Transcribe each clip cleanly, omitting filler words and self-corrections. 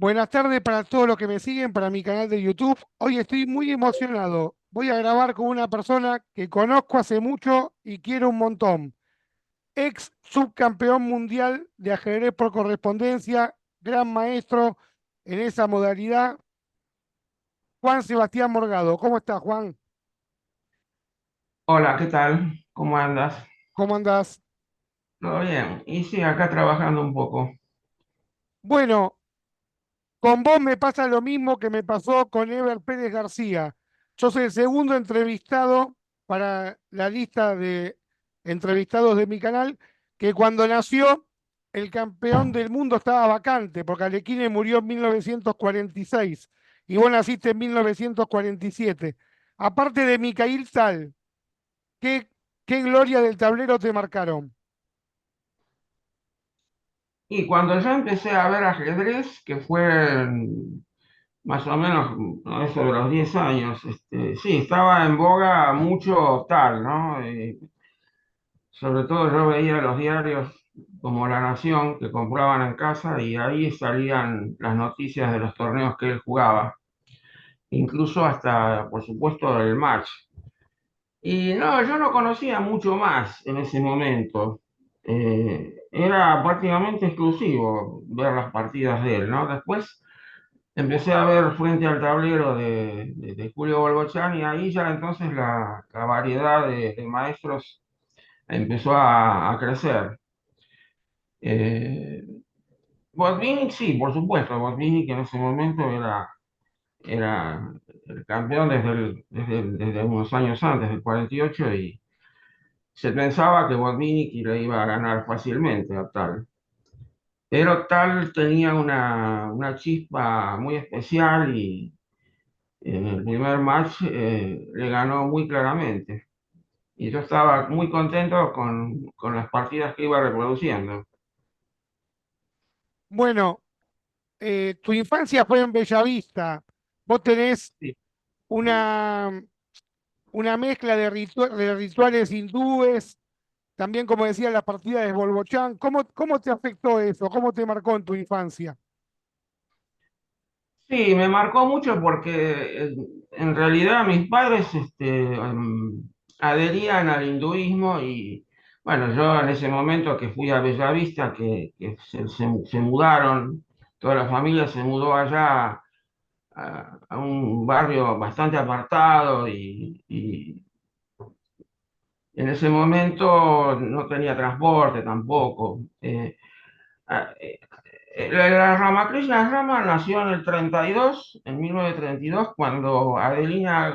Buenas tardes para todos los que me siguen, para mi canal de YouTube. Hoy estoy muy emocionado. Voy a grabar con una persona que conozco hace mucho y quiero un montón. Ex subcampeón mundial de ajedrez por correspondencia, gran maestro en esa modalidad, Juan Sebastián Morgado. ¿Cómo estás, Juan? Hola, ¿qué tal? ¿Cómo andas? ¿Cómo andás? ¿Todo bien? Y sí, acá trabajando un poco. Bueno, con vos me pasa lo mismo que me pasó con Ever Pérez García. Yo soy el segundo entrevistado para la lista de entrevistados de mi canal, que cuando nació el campeón del mundo estaba vacante, porque Alekhine murió en 1946 y vos naciste en 1947. Aparte de Mikhail Tal, ¿qué, qué gloria del tablero te marcaron? Y cuando yo empecé a ver ajedrez, que fue más o menos a eso de los 10 años, sí, estaba en boga mucho tal, ¿no? Sobre todo yo veía los diarios como La Nación que compraban en casa y ahí salían las noticias de los torneos que él jugaba, incluso hasta, por supuesto, el match. Y no, yo no conocía mucho más en ese momento. Era prácticamente exclusivo ver las partidas de él, ¿no? Después empecé a ver frente al tablero de Julio Bolbochán y ahí ya entonces la variedad de maestros empezó a crecer. Eh, Botvinnik, sí, por supuesto, Botvinnik en ese momento era el campeón desde unos años antes, del 48, y se pensaba que Botvinnik le iba a ganar fácilmente a Tal. Pero Tal tenía una chispa muy especial y en el primer match le ganó muy claramente. Y yo estaba muy contento con las partidas que iba reproduciendo. Bueno, tu infancia fue en Bellavista. Vos tenés Sí, una mezcla de, de rituales hindúes, también como decía la partida de Bolbochán. ¿Cómo te afectó eso? ¿Cómo te marcó en tu infancia? sí, me marcó mucho porque en realidad mis padres adherían al hinduismo y bueno, yo en ese momento que fui a Bellavista, que se mudaron, toda la familia se mudó allá a un barrio bastante apartado y en ese momento no tenía transporte tampoco. Ah, eh, la Ramakrishna Rama nació en el 32, en 1932, cuando Adelina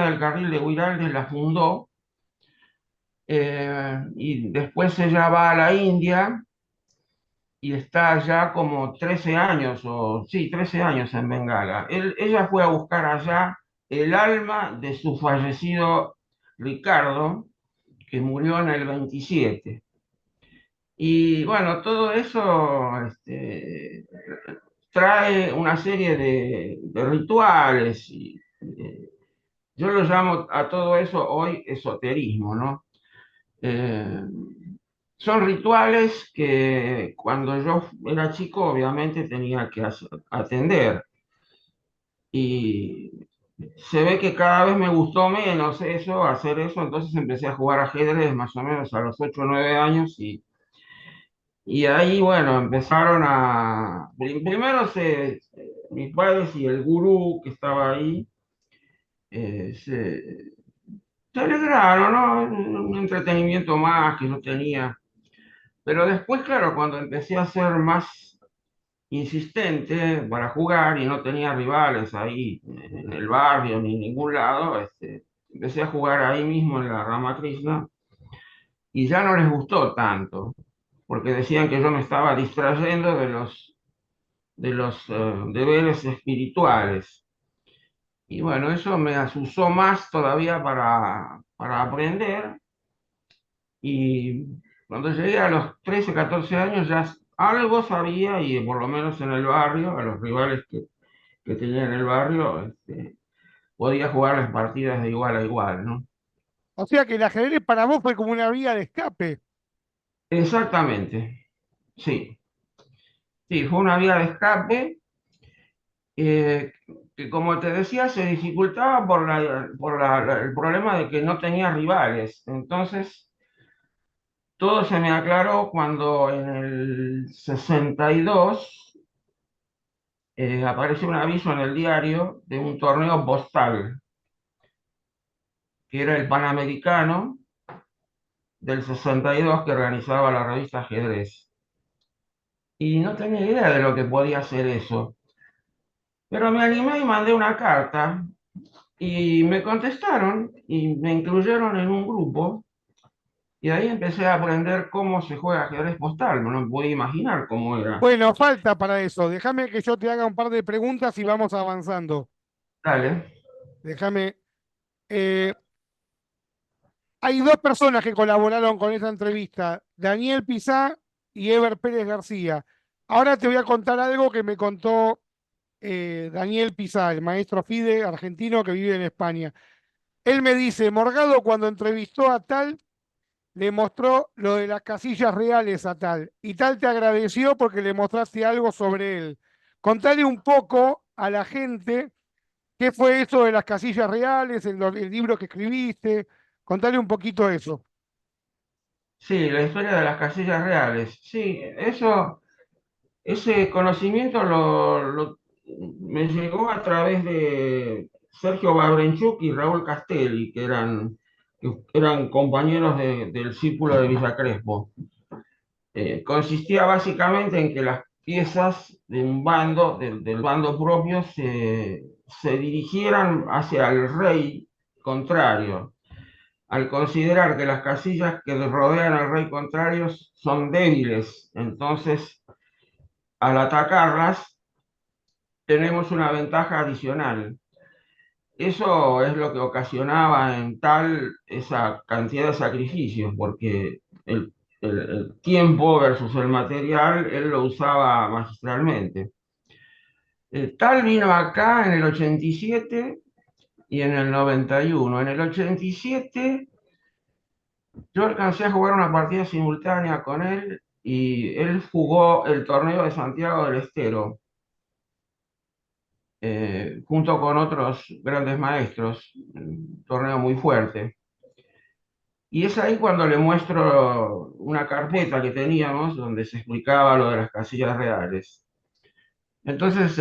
del Carril de Huiraldes la fundó, y después ella va a la India y está ya como 13 años, o sí, 13 años en Bengala. Ella fue a buscar allá el alma de su fallecido Ricardo, que murió en el 27. Y bueno, todo eso trae una serie de rituales y yo lo llamo a todo eso hoy esoterismo, ¿no? Eh, Son rituales que cuando yo era chico obviamente tenía que atender y se ve que cada vez me gustó menos eso, hacer eso, entonces empecé a jugar ajedrez más o menos a los 8 o 9 años y ahí, bueno, empezaron primero mis padres y el gurú que estaba ahí eh, se, se alegraron, ¿no? Un entretenimiento más que yo tenía. Pero después, claro, cuando empecé a ser más insistente para jugar y no tenía rivales ahí en el barrio ni en ningún lado, empecé a jugar ahí mismo en la Ramakrishna y ya no les gustó tanto, porque decían que yo me estaba distrayendo de los deberes espirituales. Y bueno, eso me asusó más todavía para aprender. Y cuando llegué a los 13 14 años ya algo sabía y por lo menos en el barrio, a los rivales que tenía en el barrio, podía jugar las partidas de igual a igual, ¿no? O sea que el ajedrez para vos fue como una vía de escape. Exactamente, sí. Sí, fue una vía de escape eh, que, como te decía, se dificultaba el problema de que no tenía rivales. Entonces, todo se me aclaró cuando en el 62 apareció un aviso en el diario de un torneo postal, que era el Panamericano del 62 que organizaba la revista Ajedrez. Y no tenía idea de lo que podía hacer eso. Pero me animé y mandé una carta y me contestaron y me incluyeron en un grupo y ahí empecé a aprender cómo se juega ajedrez postal. No me podía imaginar cómo era. Bueno, falta para eso. Déjame que yo te haga un par de preguntas y vamos avanzando. Dale. Déjame. eh, Hay dos personas que colaboraron con esta entrevista, Daniel Pizá y Ever Pérez García. Ahora te voy a contar algo que me contó Daniel Pizá, el maestro FIDE argentino que vive en España. Él me dice, Morgado cuando entrevistó a Tal, le mostró lo de las casillas reales a Tal, y Tal te agradeció porque le mostraste algo sobre él. Contale un poco a la gente qué fue eso de las casillas reales, el libro que escribiste, contale un poquito eso. Sí, la historia de las casillas reales. Sí, eso, ese conocimiento me llegó a través de Sergio Babrenchuk y Raúl Castelli, que eran compañeros del círculo de Villa Crespo. Consistía básicamente en que las piezas de un bando, del bando propio, se dirigieran hacia el rey contrario, al considerar que las casillas que rodean al rey contrario son débiles. Entonces, al atacarlas, tenemos una ventaja adicional. Eso es lo que ocasionaba en Tal esa cantidad de sacrificios, porque el tiempo versus el material, él lo usaba magistralmente. Tal vino acá en el 87 y en el 91. En el 87 yo alcancé a jugar una partida simultánea con él y él jugó el torneo de Santiago del Estero junto con otros grandes maestros, un torneo muy fuerte. Y es ahí cuando le muestro una carpeta que teníamos donde se explicaba lo de las casillas reales. Entonces,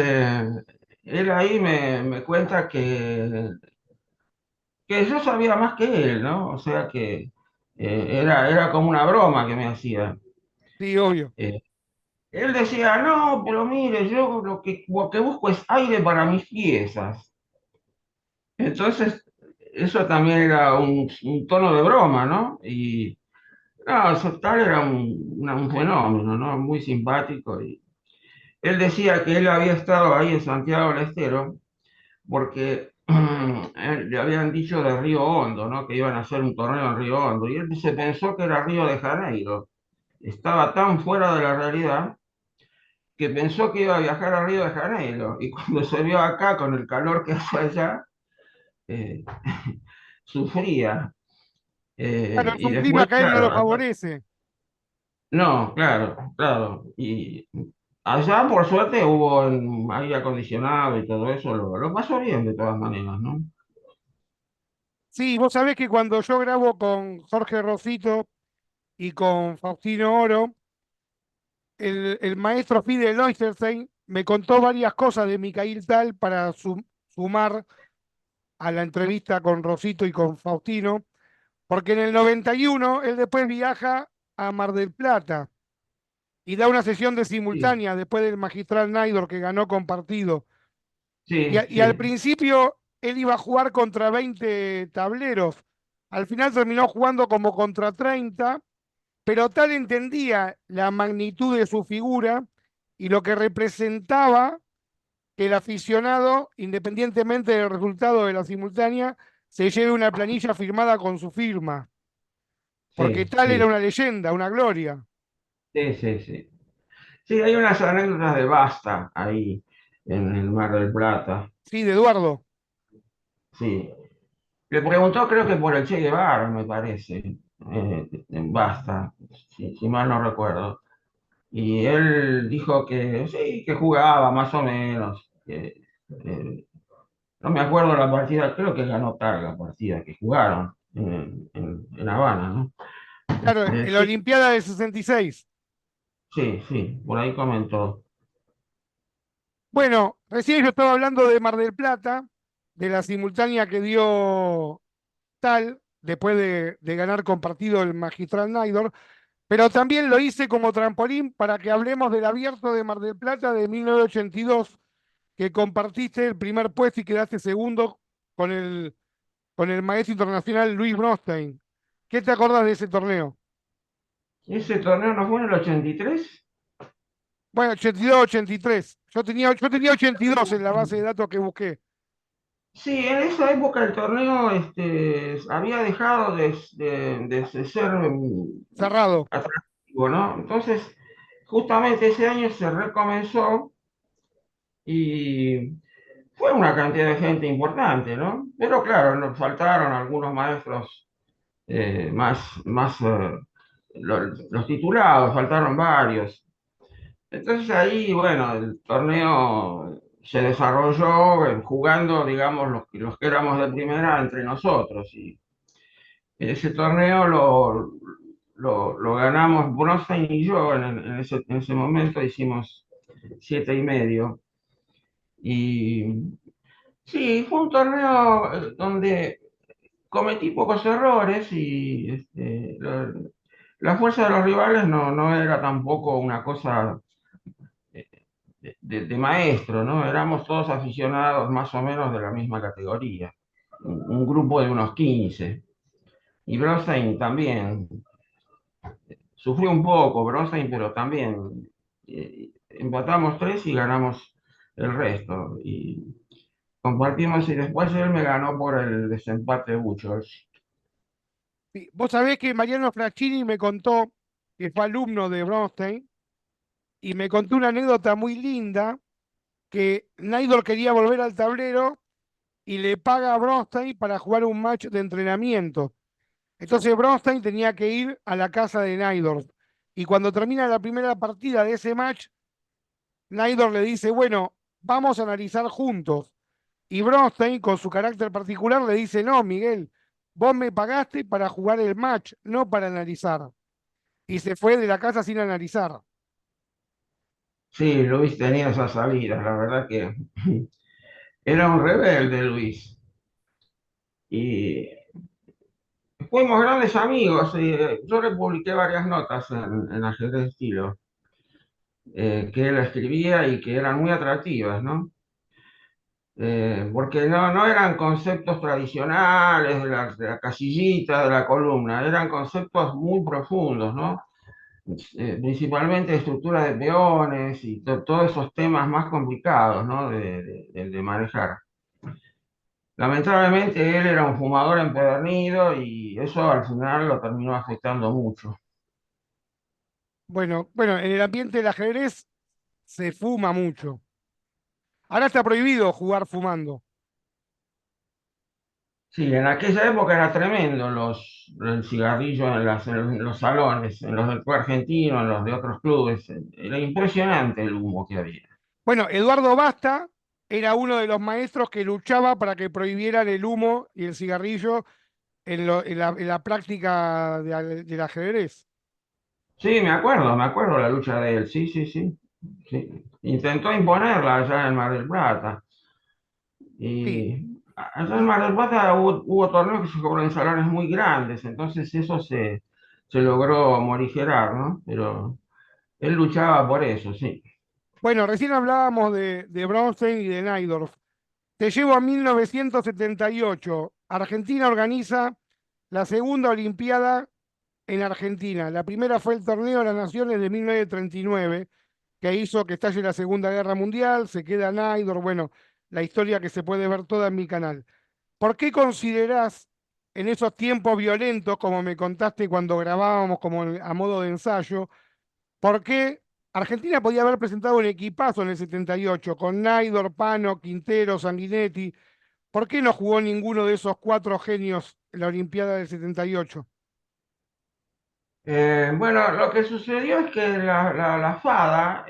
él ahí me cuenta que yo sabía más que él, ¿no? O sea que era como una broma que me hacía. Sí, obvio. Eh, Él decía, no, pero mire, yo lo que busco es aire para mis piezas. Entonces, eso también era un tono de broma, ¿no? Y no, Sotlar era un fenómeno, ¿no? Muy simpático. Y él decía que él había estado ahí en Santiago del Estero porque le habían dicho de Río Hondo, ¿no? Que iban a hacer un torneo en Río Hondo. Y él se pensó que era Río de Janeiro. Estaba tan fuera de la realidad que pensó que iba a viajar a Río de Janeiro. Y cuando se vio acá con el calor que hace allá, eh, sufría. Claro, es Y un clima después, que a él no lo claro, favorece. no, claro, claro. Y allá, por suerte, hubo aire acondicionado y todo eso, lo pasó bien de todas maneras, ¿no? Sí, vos sabés que cuando yo grabo con Jorge Rosito y con Faustino Oro, el maestro Fidel Oesterstein me contó varias cosas de Mikhail Tal para sumar a la entrevista con Rosito y con Faustino, porque en el 91 él después viaja a Mar del Plata y da una sesión de Sí, simultánea después del magistral Naidor que ganó con partido. sí, Y al sí, principio él iba a jugar contra 20 tableros. Al final terminó jugando como contra 30, pero Tal entendía la magnitud de su figura y lo que representaba que el aficionado, independientemente del resultado de la simultánea, se lleve una planilla firmada con su firma, porque sí, Tal era sí, una leyenda, una gloria. sí, sí, sí. Sí, hay unas anécdotas de Basta ahí en el Mar del Plata. Sí, de Eduardo. Sí. Le preguntó, creo que por el Che Guevara, me parece, en Basta, si mal no recuerdo. Y él dijo que sí, que jugaba más o menos. Eh, no me acuerdo la partida, creo que ganó Targa la partida que jugaron en Habana, ¿no? Claro, en la Sí, Olimpiada del 66. sí, sí, por ahí comentó. Bueno, recién yo estaba hablando de Mar del Plata, de la simultánea que dio Tal, después de ganar con partido el Magistral Naidor, pero también lo hice como trampolín para que hablemos del Abierto de Mar del Plata de 1982, que compartiste el primer puesto y quedaste segundo con el maestro internacional Luis Bronstein. ¿Qué te acordás de ese torneo? ¿Ese torneo no fue en el 83? Bueno, 82-83. Yo tenía 82 en la base de datos que busqué. Sí, en esa época el torneo había dejado de ser Cerrado. atractivo, ¿no? Entonces, justamente ese año se recomenzó y fue una cantidad de gente importante, ¿no? Pero claro, nos faltaron algunos maestros más los titulados, faltaron varios. Entonces ahí, bueno, el torneo se desarrolló jugando, digamos, los que éramos de primera entre nosotros. Y ese torneo lo ganamos Bronstein y yo en ese momento, hicimos 7,5. Y sí, fue un torneo donde cometí pocos errores y la fuerza de los rivales no era tampoco una cosa de maestro, ¿no? Éramos todos aficionados más o menos de la misma categoría, un grupo de unos 15. Y Bronstein también, sufrió un poco Bronstein, pero también empatamos tres y ganamos el resto. Y compartimos y después él me ganó por el desempate de Buchholz. Sí, vos sabés que Mariano Fraschini me contó que fue alumno de Bronstein y me contó una anécdota muy linda que Naidor quería volver al tablero y le paga a Bronstein para jugar un match de entrenamiento. Entonces Bronstein tenía que ir a la casa de Naidor. Y cuando termina la primera partida de ese match, Naidor le dice, bueno, vamos a analizar juntos. Y Bronstein, con su carácter particular, le dice, no, Miguel, vos me pagaste para jugar el match, no para analizar. Y se fue de la casa sin analizar. Sí, Luis tenía esas salidas, la verdad que era un rebelde Luis. Y fuimos grandes amigos. Yo le publiqué varias notas en Ajedrez Estilo, que él escribía y que eran muy atractivas, ¿no? Porque no eran conceptos tradicionales de la casillita, de la columna, eran conceptos muy profundos, ¿no? Principalmente estructura de peones y todos esos temas más complicados, ¿no? De manejar. Lamentablemente él era un fumador empedernido y eso al final lo terminó afectando mucho. Bueno, en el ambiente del ajedrez se fuma mucho. Ahora está prohibido jugar fumando. Sí, en aquella época era tremendo el cigarrillo en los salones, en los del club argentino, en los de otros clubes. Era impresionante el humo que había. Bueno, Eduardo Basta era uno de los maestros que luchaba para que prohibieran el humo y el cigarrillo en la práctica del ajedrez. Sí, me acuerdo la lucha de él, sí, sí, sí. Sí. Intentó imponerla allá en Mar del Plata. Sí, Y allá en Mar del Plata hubo torneos que se jugaron en salones muy grandes, entonces eso se logró morigerar, ¿no? Pero él luchaba por eso, sí. bueno, recién hablábamos de Bronstein y de Naidorf. Te llevo a 1978. Argentina organiza la segunda Olimpiada en Argentina. La primera fue el Torneo de las Naciones de 1939, que hizo que estalle la Segunda Guerra Mundial, se queda Naidorf, bueno, la historia que se puede ver toda en mi canal. ¿Por qué considerás en esos tiempos violentos, como me contaste cuando grabábamos como a modo de ensayo, por qué Argentina podía haber presentado un equipazo en el 78 con Naidor, Pano, Quintero, Sanguinetti? ¿Por qué no jugó ninguno de esos cuatro genios en la Olimpiada del 78? Bueno, lo que sucedió es que la FADA,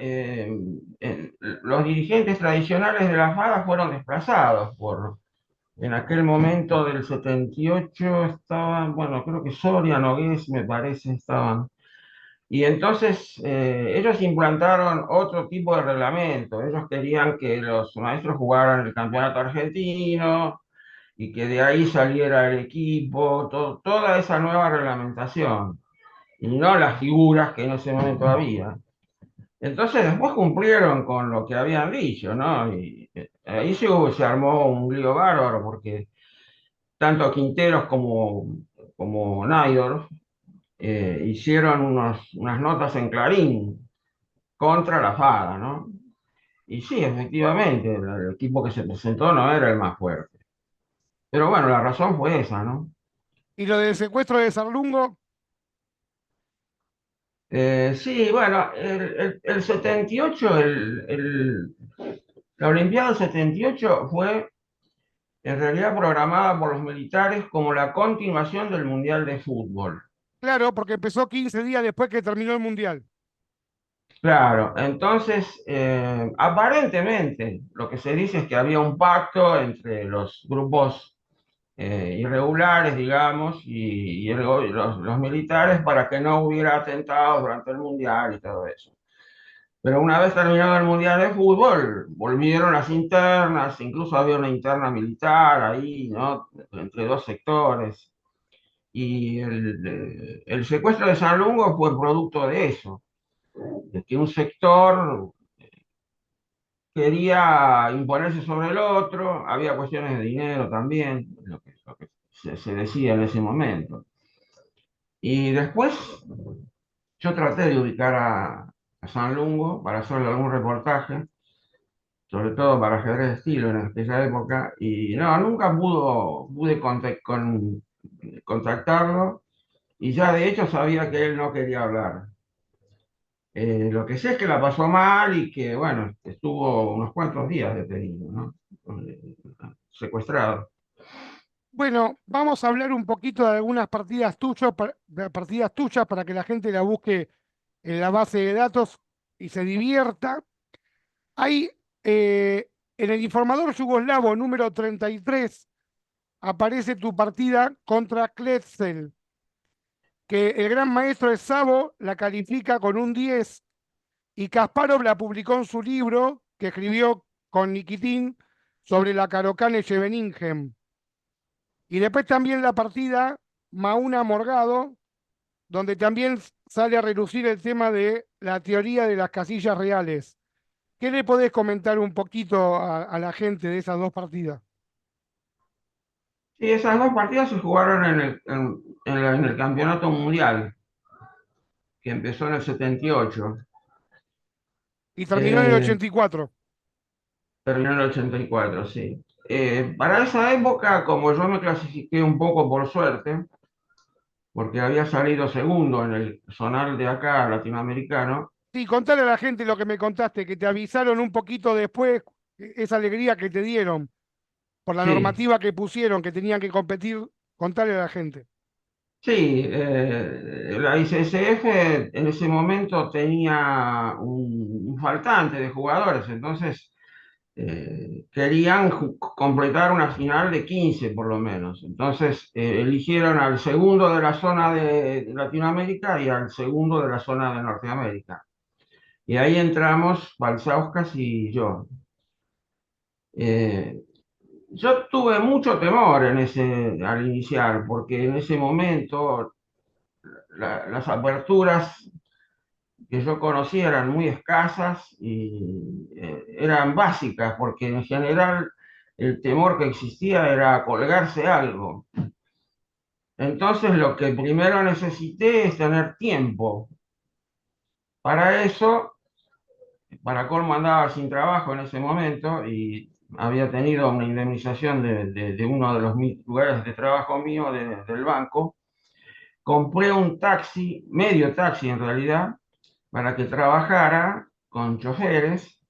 los dirigentes tradicionales de la FADA fueron desplazados en aquel momento del 78 estaban, bueno, creo que Soria, Nogués, me parece, estaban. Y entonces ellos implantaron otro tipo de reglamento. Ellos querían que los maestros jugaran el campeonato argentino y que de ahí saliera el equipo, toda esa nueva reglamentación y no las figuras que en ese momento había. Entonces después cumplieron con lo que habían dicho, ¿no? Y ahí se armó un lío bárbaro porque tanto Quinteros como Naidor hicieron unas notas en Clarín contra la FADA, ¿no? Y sí, efectivamente, el equipo que se presentó no era el más fuerte. Pero bueno, la razón fue esa, ¿no? Y lo del secuestro de Sarlungo, Sí, bueno, el 78, la Olimpiada del 78 fue en realidad programada por los militares como la continuación del Mundial de Fútbol. claro, porque empezó 15 días después que terminó el Mundial. Claro, entonces aparentemente lo que se dice es que había un pacto entre los grupos irregulares, digamos, los militares para que no hubiera atentados durante el Mundial y todo eso. Pero una vez terminado el Mundial de Fútbol, volvieron las internas, incluso había una interna militar ahí, ¿no? Entre dos sectores. Y el secuestro de San Lungo fue producto de eso, de que un sector quería imponerse sobre el otro, había cuestiones de dinero también, lo que se decía en ese momento. Y después yo traté de ubicar a San Lungo para hacerle algún reportaje, sobre todo para ajedrez de estilo en aquella época, y no, nunca pude contactarlo, y ya de hecho sabía que él no quería hablar. Lo que sé es que la pasó mal y que, bueno, estuvo unos cuantos días detenido, ¿no? Eh, Secuestrado. Bueno, vamos a hablar un poquito de algunas partidas tuyas para que la gente la busque en la base de datos y se divierta. Hay en el informador yugoslavo número 33 aparece tu partida contra Kletzel, que el gran maestro de Sabo la califica con un 10 y Kasparov la publicó en su libro que escribió con Nikitin sobre la Carocane Scheveningen. Y después también la partida Mauna Morgado, donde también sale a relucir el tema de la teoría de las casillas reales. ¿Qué le podés comentar un poquito a la gente de esas dos partidas? Sí, esas dos partidas se jugaron en el Campeonato Mundial, que empezó en el 78. Y terminó en el Eh, 84. Terminó en el 84, sí. Para esa época, como yo me clasifiqué un poco por suerte, porque había salido segundo en el zonal de acá, latinoamericano, Sí, contale a la gente lo que me contaste, que te avisaron un poquito después, esa alegría que te dieron por la sí, normativa que pusieron, que tenían que competir, contale a la gente. sí, la ICSF en ese momento tenía un faltante de jugadores, entonces querían completar una final de 15 por lo menos. Entonces eligieron al segundo de la zona de Latinoamérica y al segundo de la zona de Norteamérica. Y ahí entramos Balsauskas y yo. Eh, yo tuve mucho temor al iniciar, porque en ese momento las aperturas que yo conocía eran muy escasas y eran básicas, porque en general el temor que existía era colgarse algo. Entonces lo que primero necesité es tener tiempo. Para eso, para colmo andaba sin trabajo en ese momento y había tenido una indemnización de uno de los lugares de trabajo mío del banco. Compré un taxi, medio taxi en realidad, para que trabajara con choferes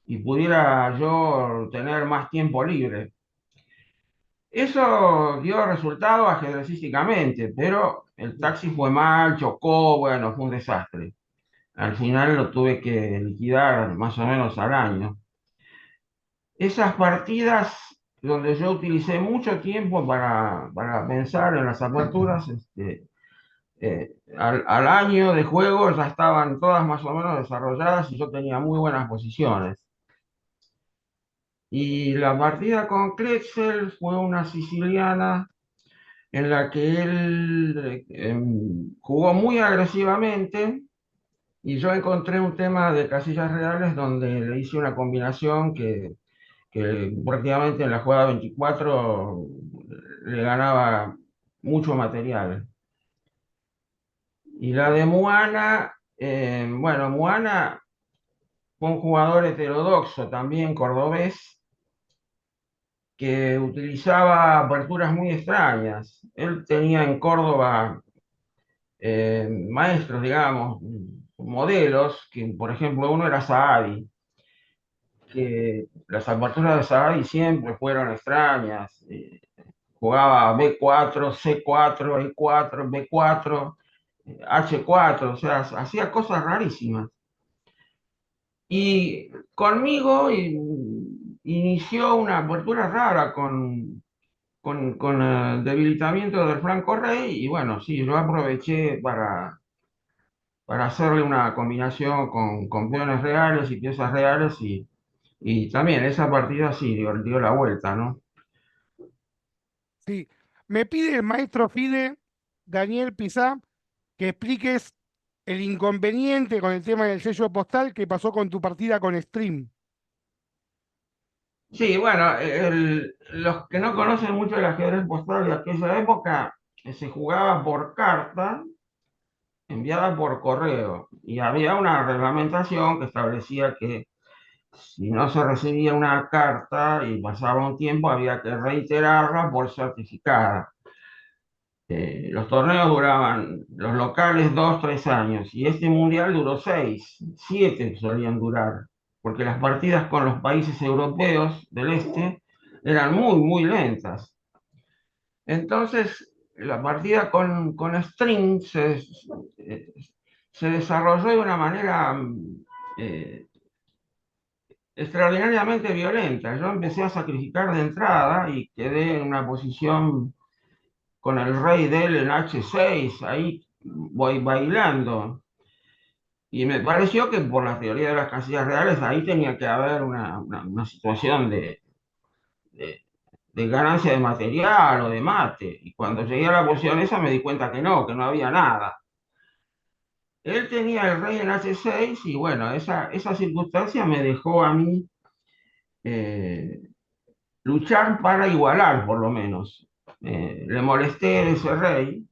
y pudiera yo tener más tiempo libre. Eso dio resultado ajedrecísticamente, pero el taxi fue mal, chocó, bueno, fue un desastre. Al final lo tuve que liquidar más o menos al año. Esas partidas donde yo utilicé mucho tiempo para pensar en las aperturas, al año de juego ya estaban todas más o menos desarrolladas y yo tenía muy buenas posiciones. Y la partida con Kretzel fue una siciliana en la que él jugó muy agresivamente y yo encontré un tema de casillas reales donde le hice una combinación que prácticamente en la jugada 24 le ganaba mucho material. Y la de Muana, bueno, Muana fue un jugador heterodoxo también cordobés que utilizaba aperturas muy extrañas. Él tenía en Córdoba maestros, digamos, modelos, que por ejemplo uno era Saadi, que las aperturas de Saadi siempre fueron extrañas. Jugaba B4, C4, E4, B4, H4, o sea, hacía cosas rarísimas. Y conmigo inició una apertura rara con el debilitamiento del Franco Rey y bueno, sí, yo aproveché para hacerle una combinación con peones reales y piezas reales y también esa partida sí dio la vuelta, ¿no? Sí. Me pide el maestro Fide, Daniel Pizá, que expliques el inconveniente con el tema del sello postal que pasó con tu partida con Stream. Sí, bueno, los que no conocen mucho el ajedrez postal de aquella época, se jugaba por carta enviada por correo y había una reglamentación que establecía que si no se recibía una carta y pasaba un tiempo, había que reiterarla por certificada. Los torneos duraban, los locales 2, 3 años, y este mundial duró 6, 7 solían durar, porque las partidas con los países europeos del este eran muy, muy lentas. Entonces, la partida con String eh, se desarrolló de una manera eh, extraordinariamente violenta. Yo empecé a sacrificar de entrada y quedé en una posición con el rey de él en H6, ahí voy bailando. Y me pareció que por la teoría de las casillas reales ahí tenía que haber una situación de, de ganancia de material o de mate. Y cuando llegué a la posición esa me di cuenta que no había nada. Él tenía el rey en H6 y bueno, esa circunstancia me dejó a mí eh, luchar para igualar por lo menos. Le molesté de ese rey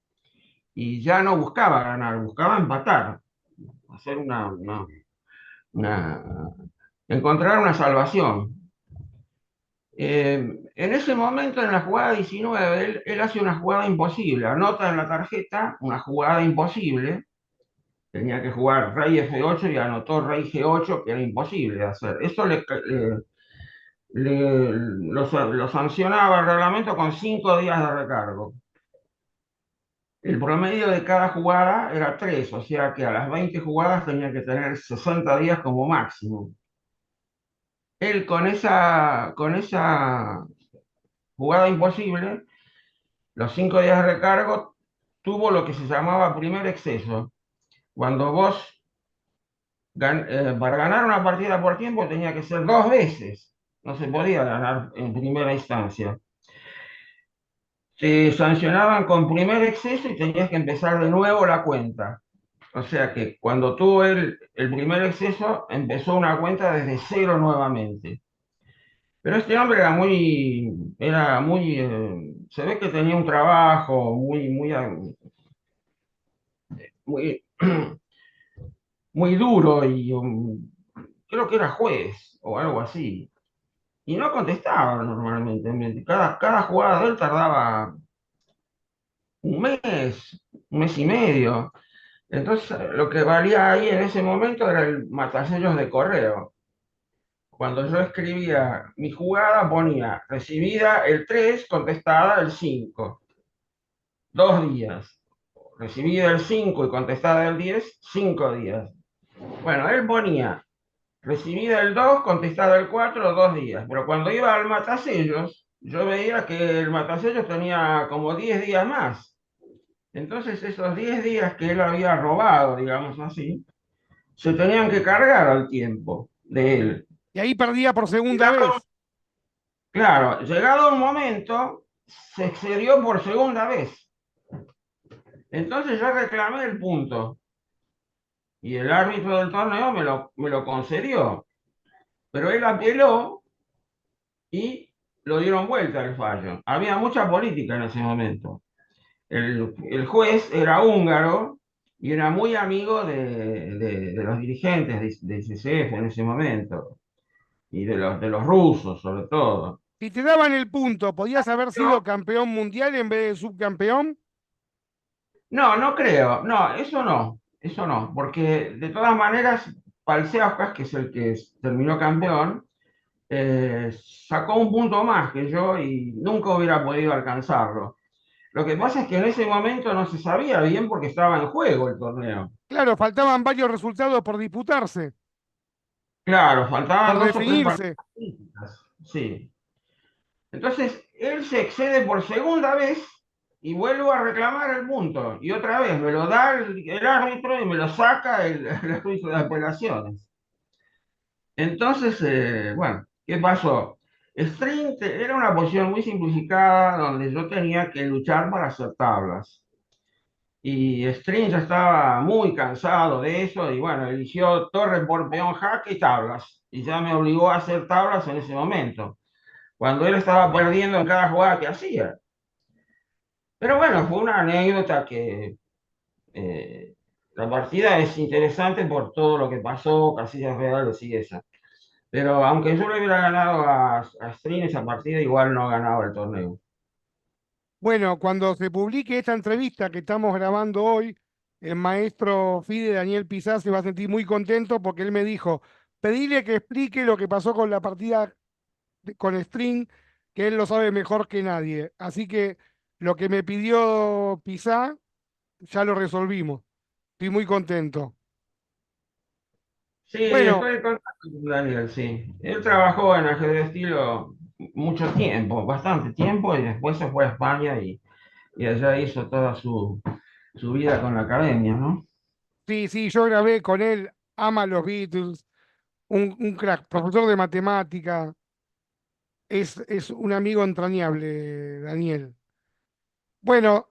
y ya no buscaba ganar, buscaba empatar, hacer una- encontrar una salvación. En ese momento, en la jugada 19, él hace una jugada imposible, anota en la tarjeta una jugada imposible, tenía que jugar rey F8 y anotó rey G8, que era imposible de hacer. Eso lo sancionaba el reglamento con 5 días de recargo. El promedio de cada jugada era 3, o sea que a las 20 jugadas tenía que tener 60 días como máximo. Él con esa jugada imposible, los 5 días de recargo, tuvo lo que se llamaba primer exceso. Cuando vos, para ganar una partida por tiempo, tenía que ser 2 veces. No se podía ganar en primera instancia. Te sancionaban con primer exceso y tenías que empezar de nuevo la cuenta. O sea que cuando tuvo el primer exceso, empezó una cuenta desde cero nuevamente. Pero este hombre se ve que tenía un trabajo muy, muy duro y creo que era juez o algo así. Y no contestaba normalmente. Cada jugada de él tardaba un mes y medio. Entonces, lo que valía ahí en ese momento era el matasellos de correo. cuando yo escribía mi jugada ponía recibida el 3, contestada el 5, 2 días. Recibida el 5 y contestada el 10, 5 días. Bueno, él ponía recibida el 2, contestada el 4, 2 días. Pero cuando iba al matasellos, yo veía que el matasellos tenía como 10 días más. Entonces esos 10 días que él había robado, digamos así, se tenían que cargar al tiempo de él. Y ahí perdía por segunda Llegado- vez. claro, llegado un momento, se excedió por segunda vez. Entonces yo reclamé el punto y el árbitro del torneo me lo concedió. Pero él apeló y lo dieron vuelta el fallo. Había mucha política en ese momento. El juez era húngaro y era muy amigo de los dirigentes de ICCF en ese momento y de los rusos sobre todo. Si te daban el punto, ¿podías haber sido campeón mundial en vez de subcampeón? No, no creo, no, eso no, porque de todas maneras, Palseaukas, que es el que terminó campeón, sacó un punto más que yo y nunca hubiera podido alcanzarlo. Lo que pasa es que en ese momento no se sabía bien porque estaba en juego el torneo. Claro, faltaban varios resultados por disputarse, Claro, por faltaban 2 o 3 partidas. definirse. Sí. Entonces, él se excede por segunda vez y vuelvo a reclamar el punto. Y otra vez me lo da el árbitro y me lo saca el árbitro de apelaciones. Entonces, bueno, ¿qué pasó? Sprint era una posición muy simplificada donde yo tenía que luchar para hacer tablas. Y String ya estaba muy cansado de eso y bueno, eligió torre por peón, jaque y tablas. Y ya me obligó a hacer tablas en ese momento, cuando él estaba perdiendo en cada jugada que hacía. Pero bueno, fue una anécdota que la partida es interesante por todo lo que pasó, casillas reales y eso. Pero aunque yo le hubiera ganado a String esa partida, igual no ganaba el torneo. Bueno, cuando se publique esta entrevista que estamos grabando hoy, el maestro FIDE Daniel Pizá se va a sentir muy contento porque él me dijo, pedirle que explique lo que pasó con la partida con String, que él lo sabe mejor que nadie. Así que lo que me pidió Pizá, ya lo resolvimos. Estoy muy contento. Sí, Bueno, estoy en contacto con Daniel, sí. Él trabajó en ajedrez estilo mucho tiempo, bastante tiempo, y después se fue a España y allá hizo toda su vida con la academia, ¿no? sí, sí, yo grabé con él, ama los Beatles, un crack, profesor de matemática, es un amigo entrañable, Daniel. Bueno,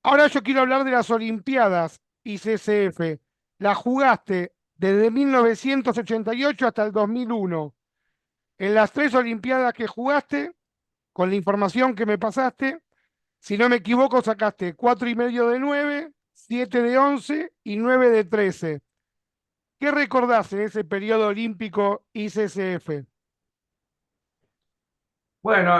ahora yo quiero hablar de las Olimpiadas y CCF. La jugaste desde 1988 hasta el 2001. En las tres Olimpiadas que jugaste, con la información que me pasaste, si no me equivoco, sacaste 4,5 de 9, 7 de 11 y 9 de 13. ¿Qué recordás en ese periodo olímpico ICCF? Bueno,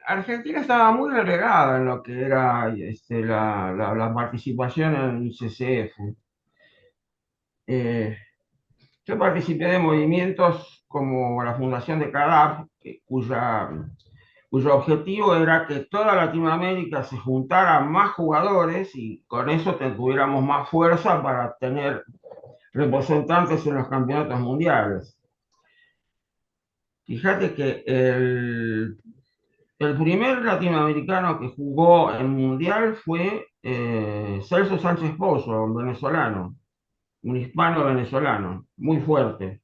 Argentina estaba muy relegada en lo que era la participación en ICCF. Eh, yo participé de movimientos como la Fundación de CADAP, cuyo objetivo era que toda Latinoamérica se juntara más jugadores y con eso tuviéramos más fuerza para tener representantes en los campeonatos mundiales. Fíjate que el primer latinoamericano que jugó en mundial fue Celso Sánchez Pozo, un venezolano, un hispano venezolano, muy fuerte.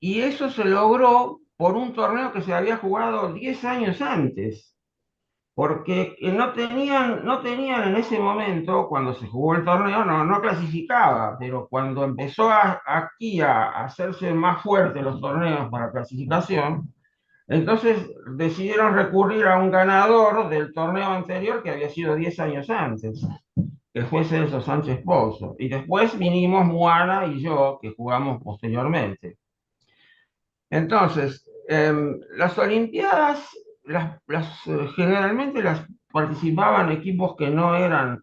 Y eso se logró por un torneo que se había jugado 10 años antes. Porque no tenían en ese momento, cuando se jugó el torneo, no clasificaba, pero cuando empezó aquí a hacerse más fuertes los torneos para clasificación, entonces decidieron recurrir a un ganador del torneo anterior que había sido 10 años antes, que fue Celso Sánchez Pozo. Y después vinimos Moana y yo, que jugamos posteriormente. Entonces, las Olimpiadas, generalmente las participaban equipos que no eran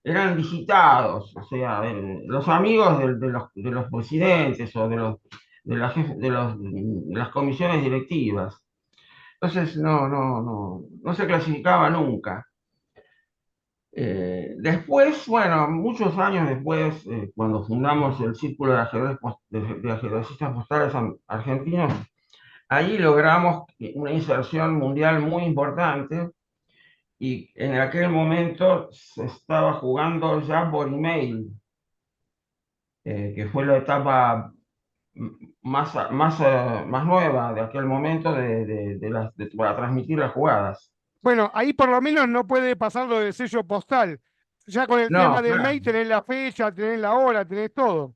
eran visitados, o sea, los amigos de los presidentes o de las comisiones directivas. Entonces no se clasificaba nunca. Después, bueno, muchos años después, cuando fundamos el Círculo de de Ajedrecistas Postales Argentinos, ahí logramos una inserción mundial muy importante y en aquel momento se estaba jugando ya por email, que fue la etapa más nueva de aquel momento para transmitir las jugadas. Bueno, ahí por lo menos no puede pasar lo del sello postal. Ya con el tema No, del mail tenés la fecha, tenés la hora, tenés todo.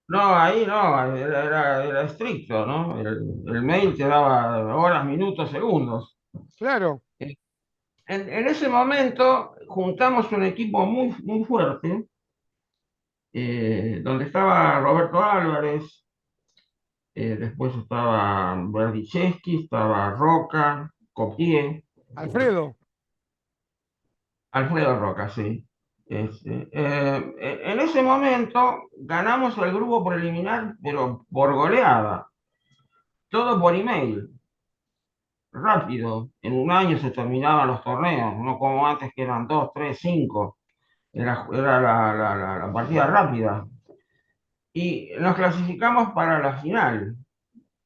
no, ahí no, era estricto, ¿no? El mail te daba horas, minutos, segundos. Claro, En ese momento juntamos un equipo muy fuerte, donde estaba Roberto Álvarez, después estaba Berdichevsky, estaba Roca, Copié, Alfredo. Alfredo Roca, sí. En ese momento ganamos el grupo preliminar, pero por goleada, todo por email, rápido. En un año se terminaban los torneos, no como antes que eran dos, tres, cinco. Era la partida rápida. Y nos clasificamos para la final.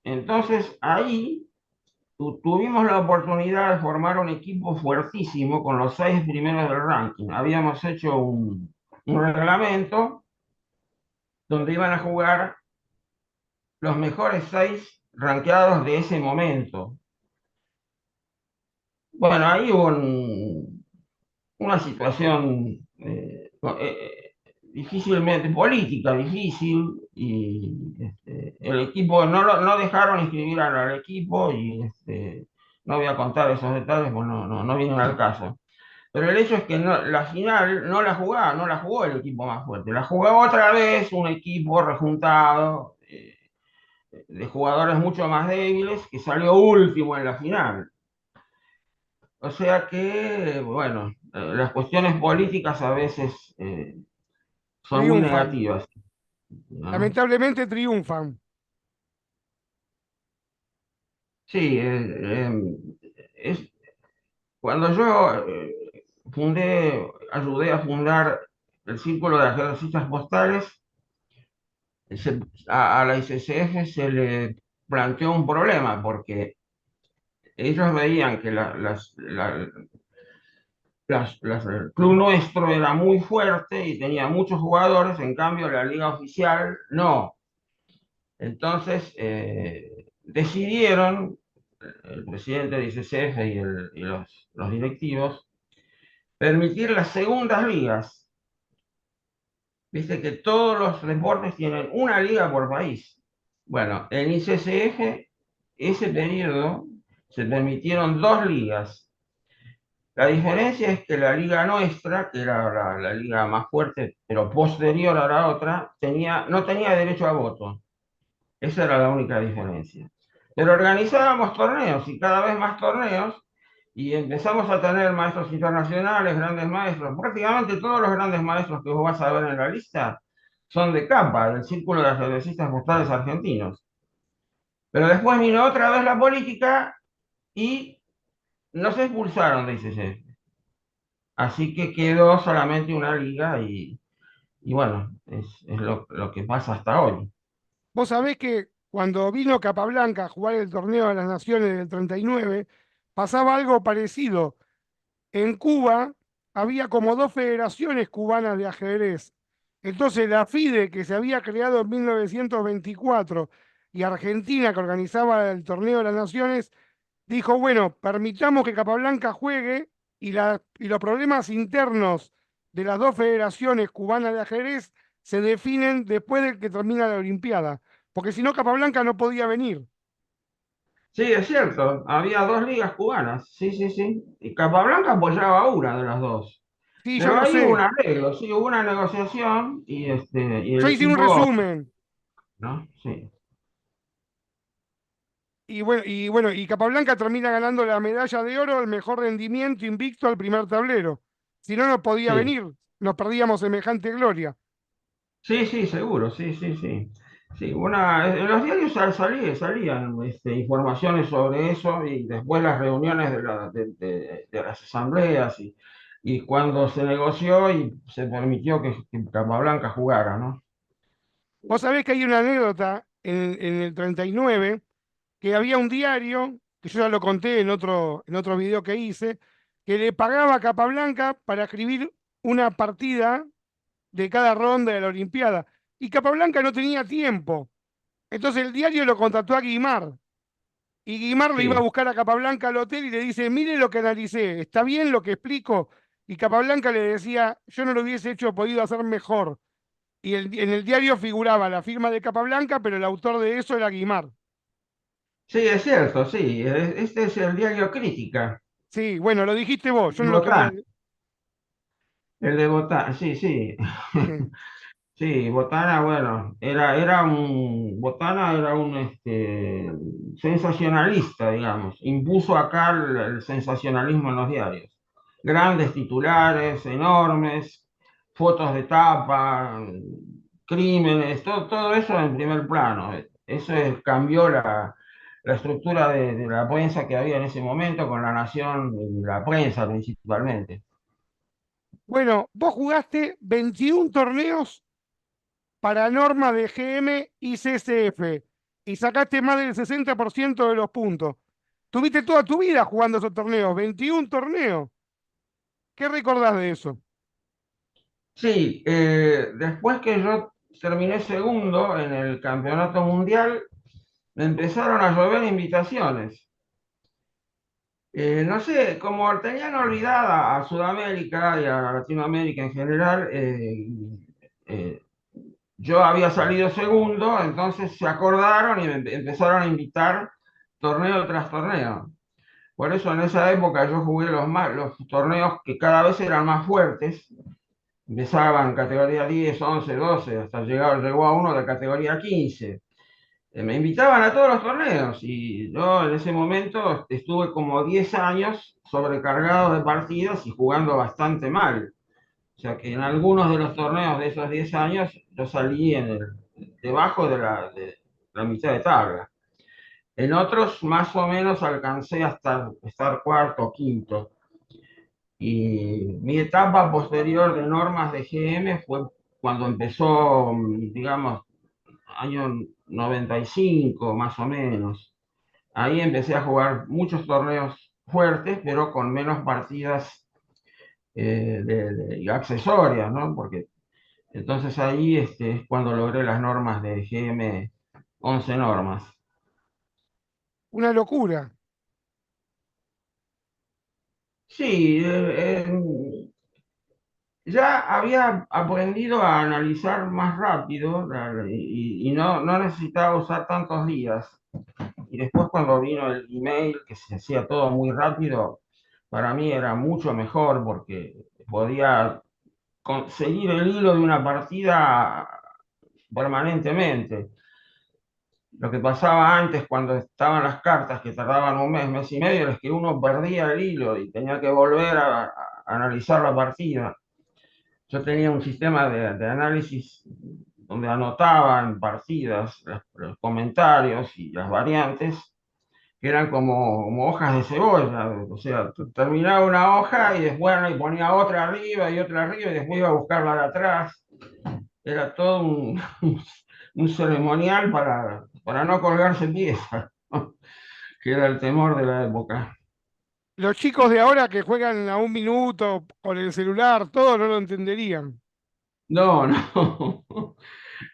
Entonces ahí tuvimos la oportunidad de formar un equipo fuertísimo con los seis primeros del ranking. Habíamos hecho un reglamento donde iban a jugar los mejores seis rankeados de ese momento. Bueno, ahí hubo una situación difícilmente política, difícil, y el equipo no dejaron inscribir al equipo y no voy a contar esos detalles, pues no vienen al caso. Pero el hecho es que la final no la jugó el equipo más fuerte, la jugó otra vez un equipo rejuntado, de jugadores mucho más débiles que salió último en la final. O sea que, bueno, las cuestiones políticas a veces son muy Triunfan. negativas, ¿no? Lamentablemente triunfan. Sí, es, cuando yo ayudé a fundar el Círculo de Ajedrecistas Postales, a la ICCF se le planteó un problema porque ellos veían que el club nuestro era muy fuerte y tenía muchos jugadores, en cambio la liga oficial no. Entonces decidieron, el presidente de ICCF y los directivos, permitir las segundas ligas. Viste que todos los deportes tienen una liga por país. Bueno, en ICCF, ese periodo, se permitieron dos ligas. La diferencia es que la liga nuestra, que era la liga más fuerte, pero posterior a la otra, no tenía derecho a voto. Esa era la única diferencia. Pero organizábamos torneos y cada vez más torneos y empezamos a tener maestros internacionales, grandes maestros. Prácticamente todos los grandes maestros que vos vas a ver en la lista son de CAPA, del Círculo de Ajedrecistas Postales Argentinos. Pero después vino otra vez la política y nos expulsaron de ICC. Así que quedó solamente una liga y bueno, es lo que pasa hasta hoy. Vos sabés que cuando vino Capablanca a jugar el torneo de las Naciones del 39, pasaba algo parecido. En Cuba había como dos federaciones cubanas de ajedrez. Entonces la FIDE, que se había creado en 1924, y Argentina, que organizaba el torneo de las Naciones, dijo, bueno, permitamos que Capablanca juegue y los problemas internos de las dos federaciones cubanas de ajedrez se definen después de que termina la Olimpiada, porque si no Capablanca no podía venir. Sí, es cierto, había dos ligas cubanas, sí, sí, sí. Y Capablanca apoyaba una de las dos. Sí, yo Pero lo ahí hubo un sé. arreglo, sí, hubo una negociación y el Yo hice un equipo, resumen. ¿no? Sí, Y Capablanca termina ganando la medalla de oro al mejor rendimiento invicto al primer tablero. Si no, no podía sí, venir. nos perdíamos semejante gloria. Sí, sí, seguro, sí, sí, sí. Sí, en los diarios salían informaciones sobre eso y después las reuniones de las asambleas y cuando se negoció y se permitió que Capablanca jugara, ¿no? Vos sabés que hay una anécdota en el 39 que había un diario, que yo ya lo conté en otro video que hice, que le pagaba a Capablanca para escribir una partida de cada ronda de la Olimpiada. Y Capablanca no tenía tiempo. Entonces el diario lo contrató a Guimar. Y Guimar lo iba a Sí, buscar a Capablanca al hotel y le dice, mire lo que analicé, ¿está bien lo que explico? Y Capablanca le decía, yo no lo hubiese hecho podido hacer mejor. Y en el diario figuraba la firma de Capablanca, pero el autor de eso era Guimar. sí, es cierto, sí. Este es el diario Crítica, Sí, bueno, lo dijiste vos, yo de no lo quería. Botán, el de Botán, sí, sí. Sí. Sí, Botana era un sensacionalista, digamos. Impuso acá el sensacionalismo en los diarios. Grandes titulares, enormes, fotos de tapa, crímenes, todo eso en primer plano. Cambió la estructura de la prensa que había en ese momento con la Nación y la prensa principalmente. Bueno, vos jugaste 21 torneos para norma de GM y CCF y sacaste más del 60% de los puntos. Tuviste toda tu vida jugando esos torneos, 21 torneos. ¿Qué recordás de eso? Sí, después que yo terminé segundo en el campeonato mundial, me empezaron a llover invitaciones. No sé, como tenían olvidada a Sudamérica y a Latinoamérica en general, eh, yo había salido segundo, entonces se acordaron y empezaron a invitar torneo tras torneo. Por eso en esa época yo jugué los torneos que cada vez eran más fuertes. Empezaban categoría 10, 11, 12, hasta llegó a uno de categoría 15. Me invitaban a todos los torneos y yo en ese momento estuve como 10 años sobrecargado de partidas y jugando bastante mal. O sea que en algunos de los torneos de esos 10 años yo salí debajo de la mitad de tabla. En otros más o menos alcancé hasta estar cuarto o quinto. Y mi etapa posterior de normas de GM fue cuando empezó, digamos, año 95 más o menos. Ahí empecé a jugar muchos torneos fuertes, pero con menos partidas accesorias, ¿no? Porque entonces ahí es cuando logré las normas de GM 11 normas. Una locura. Sí, ya había aprendido a analizar más rápido y no necesitaba usar tantos días. Y después cuando vino el email, que se hacía todo muy rápido, para mí era mucho mejor porque podía seguir el hilo de una partida permanentemente. Lo que pasaba antes cuando estaban las cartas que tardaban un mes, mes y medio, es que uno perdía el hilo y tenía que volver a analizar la partida. Yo tenía un sistema de análisis donde anotaba en partidas los comentarios y las variantes, que eran como hojas de cebolla. O sea, terminaba una hoja y después bueno, y ponía otra arriba y otra arriba y después iba a buscarla de atrás. Era todo un ceremonial para no colgarse piezas, que era el temor de la época. Los chicos de ahora que juegan a un minuto con el celular, todo no lo entenderían. No, no,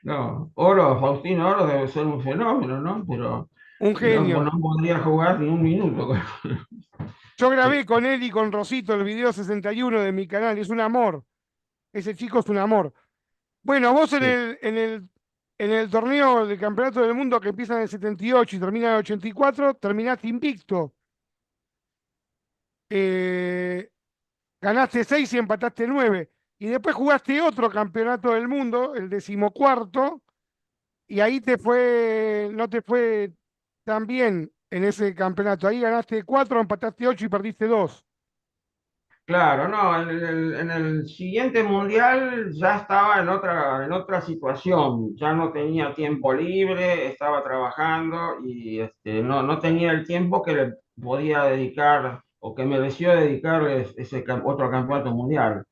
no. Oro, Faustino Oro debe ser un fenómeno, ¿no? Pero Un no genio. podría jugar ni un minuto. Yo Sí, grabé con él y con Rosito el video 61 de mi canal, es un amor. Ese chico es un amor. Bueno, vos sí. en el torneo del Campeonato del Mundo que empieza en el 78 y termina en el 84, terminaste invicto. Eh, Ganaste 6 y empataste 9. Y después jugaste otro Campeonato del Mundo, el decimocuarto, y ahí no te fue tan bien en ese campeonato. Ahí ganaste 4, empataste 8 y perdiste 2. Claro, no, en el siguiente mundial ya estaba en otra situación, ya no tenía tiempo libre, estaba trabajando y no tenía el tiempo que le podía dedicar o que mereció dedicarle otro campeonato mundial.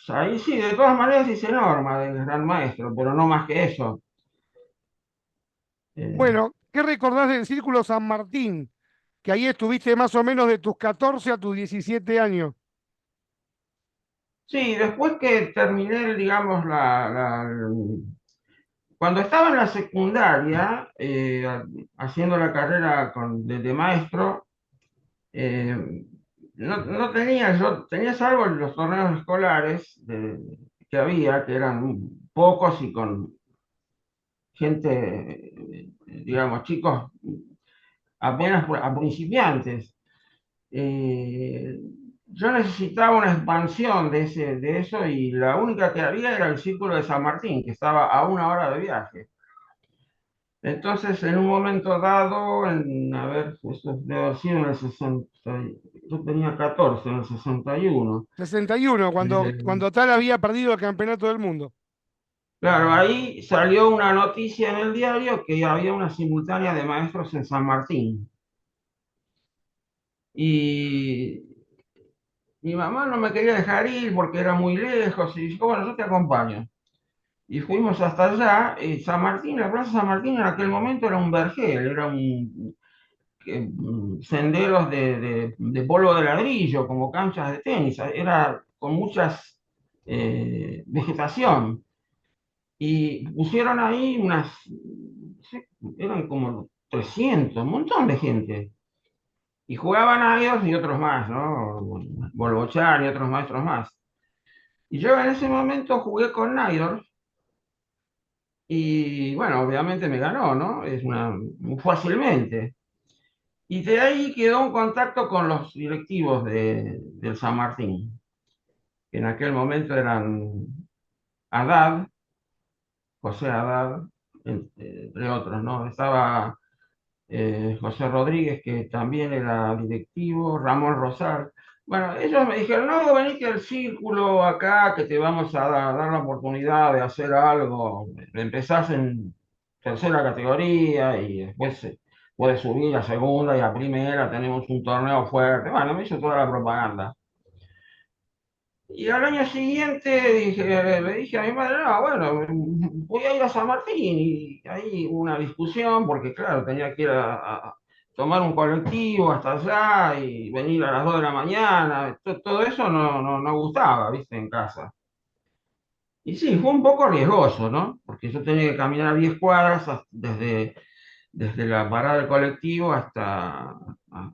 Ahí sí, de todas maneras hice norma del gran maestro, pero no más que eso. Eh, Bueno, ¿qué recordás del Círculo San Martín? Que ahí estuviste más o menos de tus 14 a tus 17 años. sí, después que terminé, digamos, cuando estaba en la secundaria, haciendo la carrera de maestro, eh, no tenía, yo tenía salvo los torneos escolares que había, que eran pocos y con gente, digamos, chicos apenas a principiantes. Eh, yo necesitaba una expansión de eso y la única que había era el Círculo de San Martín, que estaba a una hora de viaje. Entonces, en un momento dado, a ver, eso debe haber sido en el 60, yo tenía 14, en el 61. 61, Eh, cuando tal había perdido el campeonato del mundo. claro, ahí salió una noticia en el diario que había una simultánea de maestros en San Martín. Y mi mamá no me quería dejar ir porque era muy lejos y dijo, bueno, yo te acompaño. Y fuimos hasta allá. San Martín, la Plaza San Martín en aquel momento era un vergel, era senderos de polvo de ladrillo, como canchas de tenis, era con muchas vegetación. Y pusieron ahí sí, eran como 300, un montón de gente. Y jugaban a ellos y otros más, ¿no? Bolbochán y otros maestros más. Y yo en ese momento jugué con Naidor y bueno, obviamente me ganó, ¿no? Muy fácilmente. Y de ahí quedó un contacto con los directivos del San Martín, que en aquel momento eran Haddad, José Haddad, entre otros, ¿no? Estaba José Rodríguez, que también era directivo, Ramón Rosal. Bueno, ellos me dijeron, no, venite al círculo acá, que te vamos a dar la oportunidad de hacer algo. Empezás en tercera categoría y después puedes subir a segunda y a primera, tenemos un torneo fuerte. Bueno, me hizo toda la propaganda. Y al año siguiente le dije a mi madre, no, bueno, voy a ir a San Martín. Y ahí hubo una discusión, porque claro, tenía que ir a tomar un colectivo hasta allá y venir a las 2 de la mañana. Todo eso no gustaba, viste, en casa. Y sí, fue un poco riesgoso, ¿no? Porque yo tenía que caminar 10 cuadras desde la parada del colectivo hasta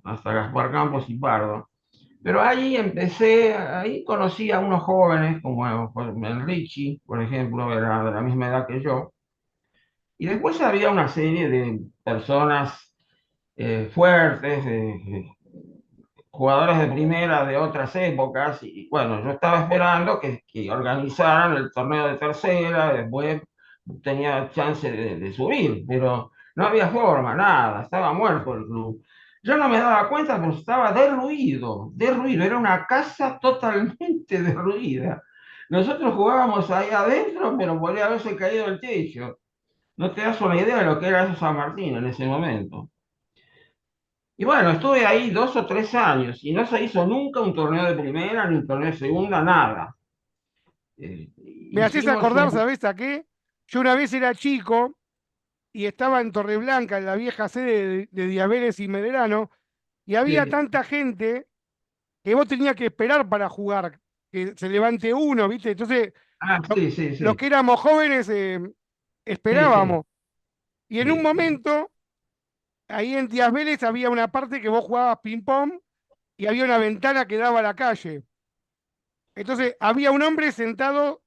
Gaspar Campos y Pardo. Pero ahí conocí a unos jóvenes como el Richie, por ejemplo, era de la misma edad que yo. Y después había una serie de personas fuertes, jugadores de primera de otras épocas. Y bueno, yo estaba esperando que organizaran el torneo de tercera, después tenía chance de subir, pero no había forma, nada, estaba muerto el club. Yo no me daba cuenta, pero estaba derruido, era una casa totalmente derruida. Nosotros jugábamos ahí adentro, pero podría haberse caído el techo. No te das una idea de lo que era eso San Martín en ese momento. Y bueno, estuve ahí 2 o 3 años y no se hizo nunca un torneo de primera ni un torneo de segunda, nada. Me haces Hicimos acordar, ¿sabés a qué? Yo una vez era chico y estaba en Torreblanca, en la vieja sede de Diabeles y Medrano, y había sí. tanta gente que vos tenías que esperar para jugar, que se levante uno, ¿viste? Entonces, Ah, lo- sí, sí, los sí, que éramos jóvenes sí, sí, esperábamos. Y en un sí, sí. momento, ahí en Díaz Vélez había una parte que vos jugabas ping-pong y había una ventana que daba a la calle. Entonces, había un hombre sentado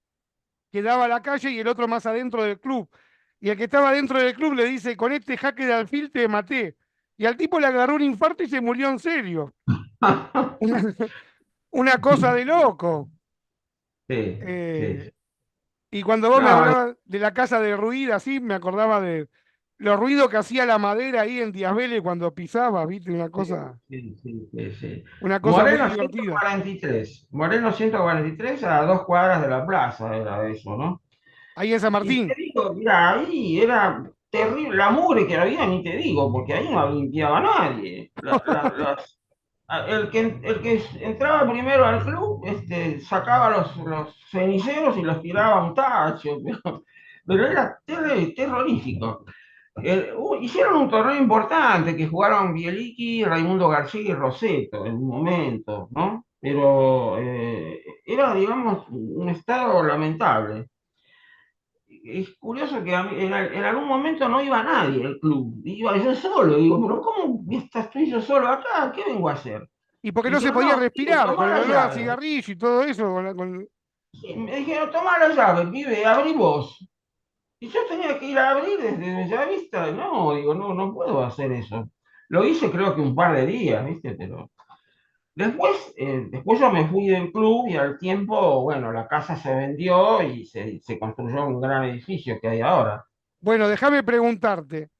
que daba a la calle y el otro más adentro del club. Y el que estaba dentro del club le dice, con este jaque de alfil te maté. Y al tipo le agarró un infarto y se murió en serio. Una, una cosa de loco. Sí, sí. Eh, y cuando vos me No, hablabas de la casa derruida, así, me acordaba los ruidos que hacía la madera ahí en Díaz Vélez cuando pisaba, ¿viste? Sí, sí, sí, sí, sí. Una cosa muy Moreno divertida. 143, Moreno 143 a 2 cuadras de la plaza era eso, ¿no? Ahí en San Y te Martín. digo, mira, ahí era terrible, la mugre que había, ni te digo, porque ahí no limpiaba nadie. El que entraba primero al club, sacaba los ceniceros y los tiraba a un tacho, pero era terrorífico. Hicieron un torneo importante que jugaron Bieliki, Raimundo García y Roseto en un momento, ¿no? Pero era, digamos, un estado lamentable. Es curioso que en algún momento no iba nadie al club, iba yo solo, digo, pero ¿cómo estoy yo solo acá? ¿Qué vengo a hacer? Y porque no se Dijeron, podía no, pibe, respirar con tomá el la olor a llave. cigarrillo y todo eso. Sí, me dijeron, tomá la llave, pibe, abrí vos. Y yo tenía que ir a abrir desde Bellavista. No, digo, no, no puedo hacer eso. Lo hice creo que un par de días, ¿viste? Pero después yo me fui del club y al tiempo, bueno, la casa se vendió y se construyó un gran edificio que hay ahora. Bueno, déjame preguntarte.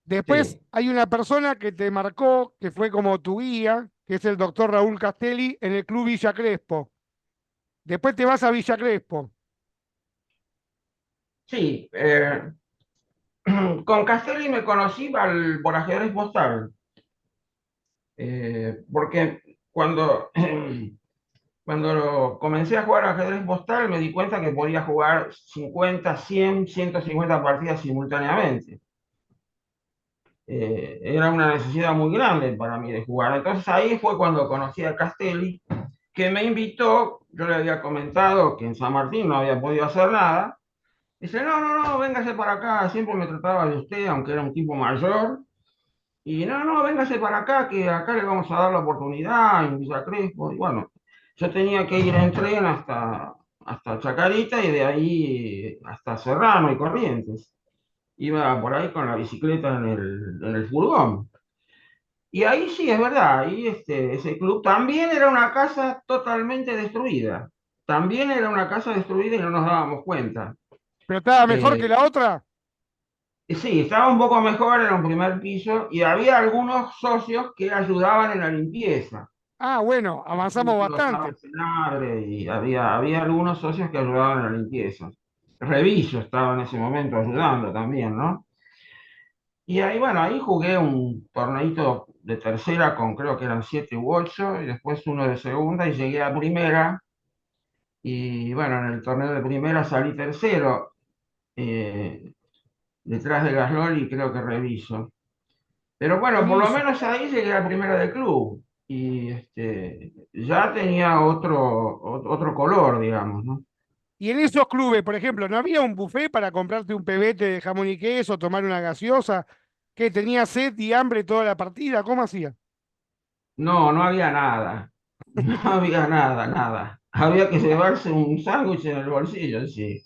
Después Sí, hay una persona que te marcó, que fue como tu guía, que es el doctor Raúl Castelli, en el Club Villa Crespo. Después te vas a Villa Crespo. sí. Con Castelli me conocí por ajedrez postal, porque cuando, cuando comencé a jugar ajedrez postal me di cuenta que podía jugar 50, 100, 150 partidas simultáneamente. Era una necesidad muy grande para mí de jugar. Entonces ahí fue cuando conocí a Castelli, que me invitó, yo le había comentado que en San Martín no había podido hacer nada. Dice, no, no, no, véngase para acá, siempre me trataba de usted, aunque era un tipo mayor. Y no, no, véngase para acá, que acá le vamos a dar la oportunidad en Villa Crespo. Y bueno, yo tenía que ir en tren hasta Chacarita y de ahí hasta Serrano y Corrientes. Iba por ahí con la bicicleta en el furgón. Y ahí sí, es verdad, ahí ese club también era una casa totalmente destruida. También era una casa destruida y no nos dábamos cuenta. Pero estaba mejor que Eh, la otra. y sí, estaba un poco mejor, era un primer piso y había algunos socios que ayudaban en la limpieza. Ah, bueno, Por avanzamos ejemplo, estaba bastante. el Senadre y había algunos socios que ayudaban en la limpieza. Reviso estaba en ese momento ayudando también, ¿no? Y ahí, bueno, ahí jugué un torneito de tercera con creo que eran 7 u 8 y después uno de segunda y llegué a primera. Y bueno, en el torneo de primera salí tercero, eh, detrás de Gaslol y creo que reviso. Pero bueno, por lo Reviso. menos ahí llegué a primera del club y ya tenía otro color, digamos, ¿no? Y en esos clubes, por ejemplo, ¿no había un buffet para comprarte un pebete de jamón y queso, tomar una gaseosa? ¿Que tenía sed y hambre toda la partida? ¿Cómo hacía? No, no había nada, no había nada, nada. Había que llevarse un sándwich en el bolsillo, sí,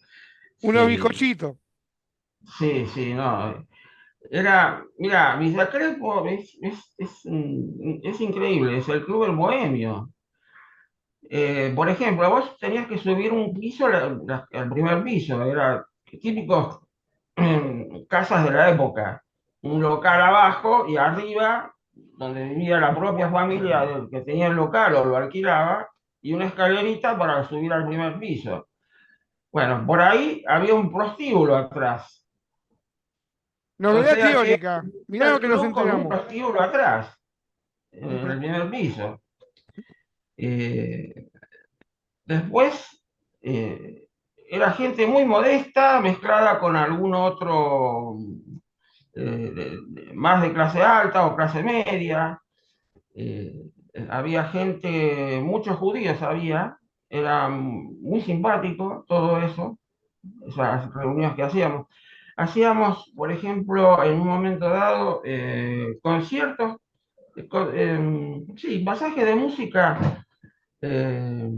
Unos sí, bizcochitos. sí, sí, no. Mira, Villa Crespo es increíble, es el club del bohemio. Por ejemplo, vos tenías que subir un piso, al primer piso, era típicos casas de la época, un local abajo y arriba, donde vivía la propia familia del que tenía el local o lo alquilaba, y una escalerita para subir al primer piso. Bueno, por ahí había un prostíbulo atrás, o Novedad sea que teórica. Mirá lo el que nos club con un enteramos. prostíbulo atrás, en el Impre- primer piso. Eh, Después, eh, era gente muy modesta, mezclada con algún otro más de clase alta o clase media. Eh, Había gente, muchos judíos había, era muy simpático todo eso, esas reuniones que hacíamos. Hacíamos, por ejemplo, en un momento dado, conciertos, sí, pasajes de música eh,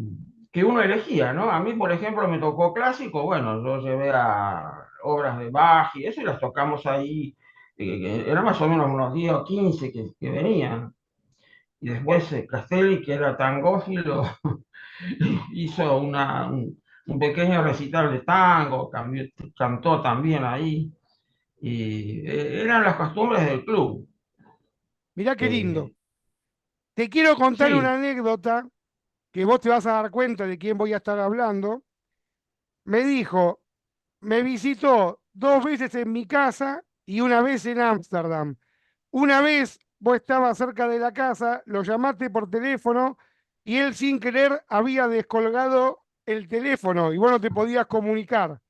que uno elegía, ¿no? A mí, por ejemplo, me tocó clásico, bueno, yo llevé a obras de Bach y eso y las tocamos ahí, que eran más o menos unos 10 o 15 que venían. Y después Castelli, que era tangófilo, hizo un pequeño recital de tango, cantó también ahí. y eran las costumbres del club. Mirá qué lindo. Eh, Te quiero contar sí, una anécdota que vos te vas a dar cuenta de quién voy a estar hablando. Me dijo, me visitó 2 veces en mi casa y una vez en Ámsterdam. Una vez vos estabas cerca de la casa, lo llamaste por teléfono y él sin querer había descolgado el teléfono y vos no te podías comunicar.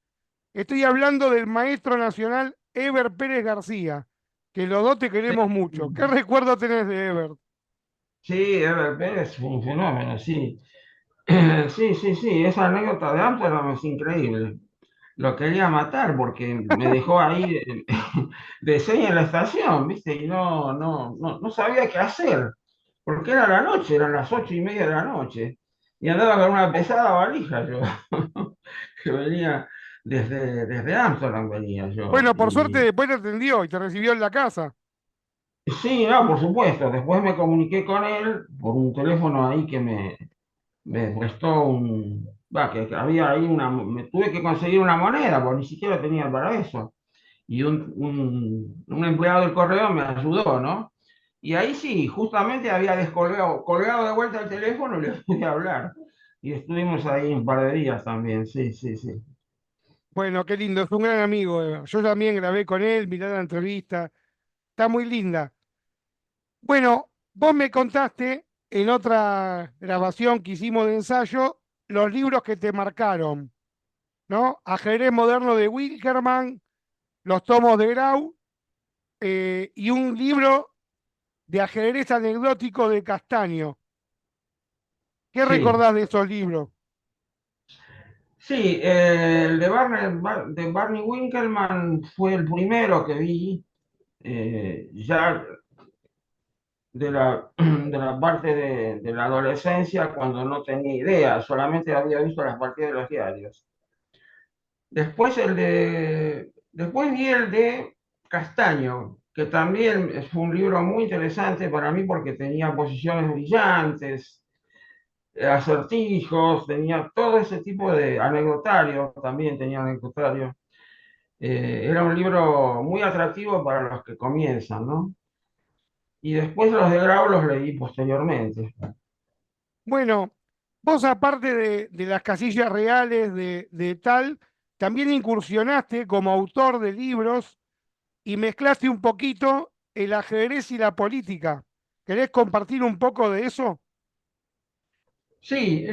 Estoy hablando del maestro nacional Ever Pérez García, que los dos te sí, queremos mucho. ¿Qué recuerdo tenés de Ever? sí, Ever Pérez fue un fenómeno, sí. Sí, sí, sí, esa anécdota de Amsterdam es increíble. Lo quería matar porque me dejó ahí de seña en la estación, ¿viste? Y no sabía qué hacer, porque era la noche, eran las 8:30 de la noche, y andaba con una pesada valija yo, que venía desde Amsterdam venía yo. Bueno, por suerte después te atendió y te recibió en la casa. Sí, no, por supuesto, después me comuniqué con él por un teléfono ahí que me prestó que había ahí me tuve que conseguir una moneda, porque ni siquiera tenía para eso. Y un empleado del correo me ayudó, ¿no? Y ahí sí, justamente había colgado de vuelta el teléfono y le pude hablar. Y estuvimos ahí un par de días también, sí, sí, sí. Bueno, qué lindo, es un gran amigo, Ever. Yo también grabé con él, miré la entrevista, está muy linda. Bueno, vos me contaste en otra grabación que hicimos de ensayo los libros que te marcaron, ¿no? Ajedrez moderno de Wilkerman, los tomos de Grau y un libro de ajedrez anecdótico de Castaño. ¿Qué Sí, recordás de esos libros? sí, el de Barney Winkelmann fue el primero que vi, ya de la parte de la adolescencia, cuando no tenía idea, solamente había visto las partidas de los diarios. Después vi el de Castaño, que también fue un libro muy interesante para mí porque tenía posiciones brillantes, acertijos, tenía todo ese tipo de anecdotario, también tenía anecdotario. Era un libro muy atractivo para los que comienzan, ¿no? Y después los de Grau los leí posteriormente. Bueno, vos aparte de las casillas reales de tal, también incursionaste como autor de libros y mezclaste un poquito el ajedrez y la política. ¿Querés compartir un poco de eso? Sí,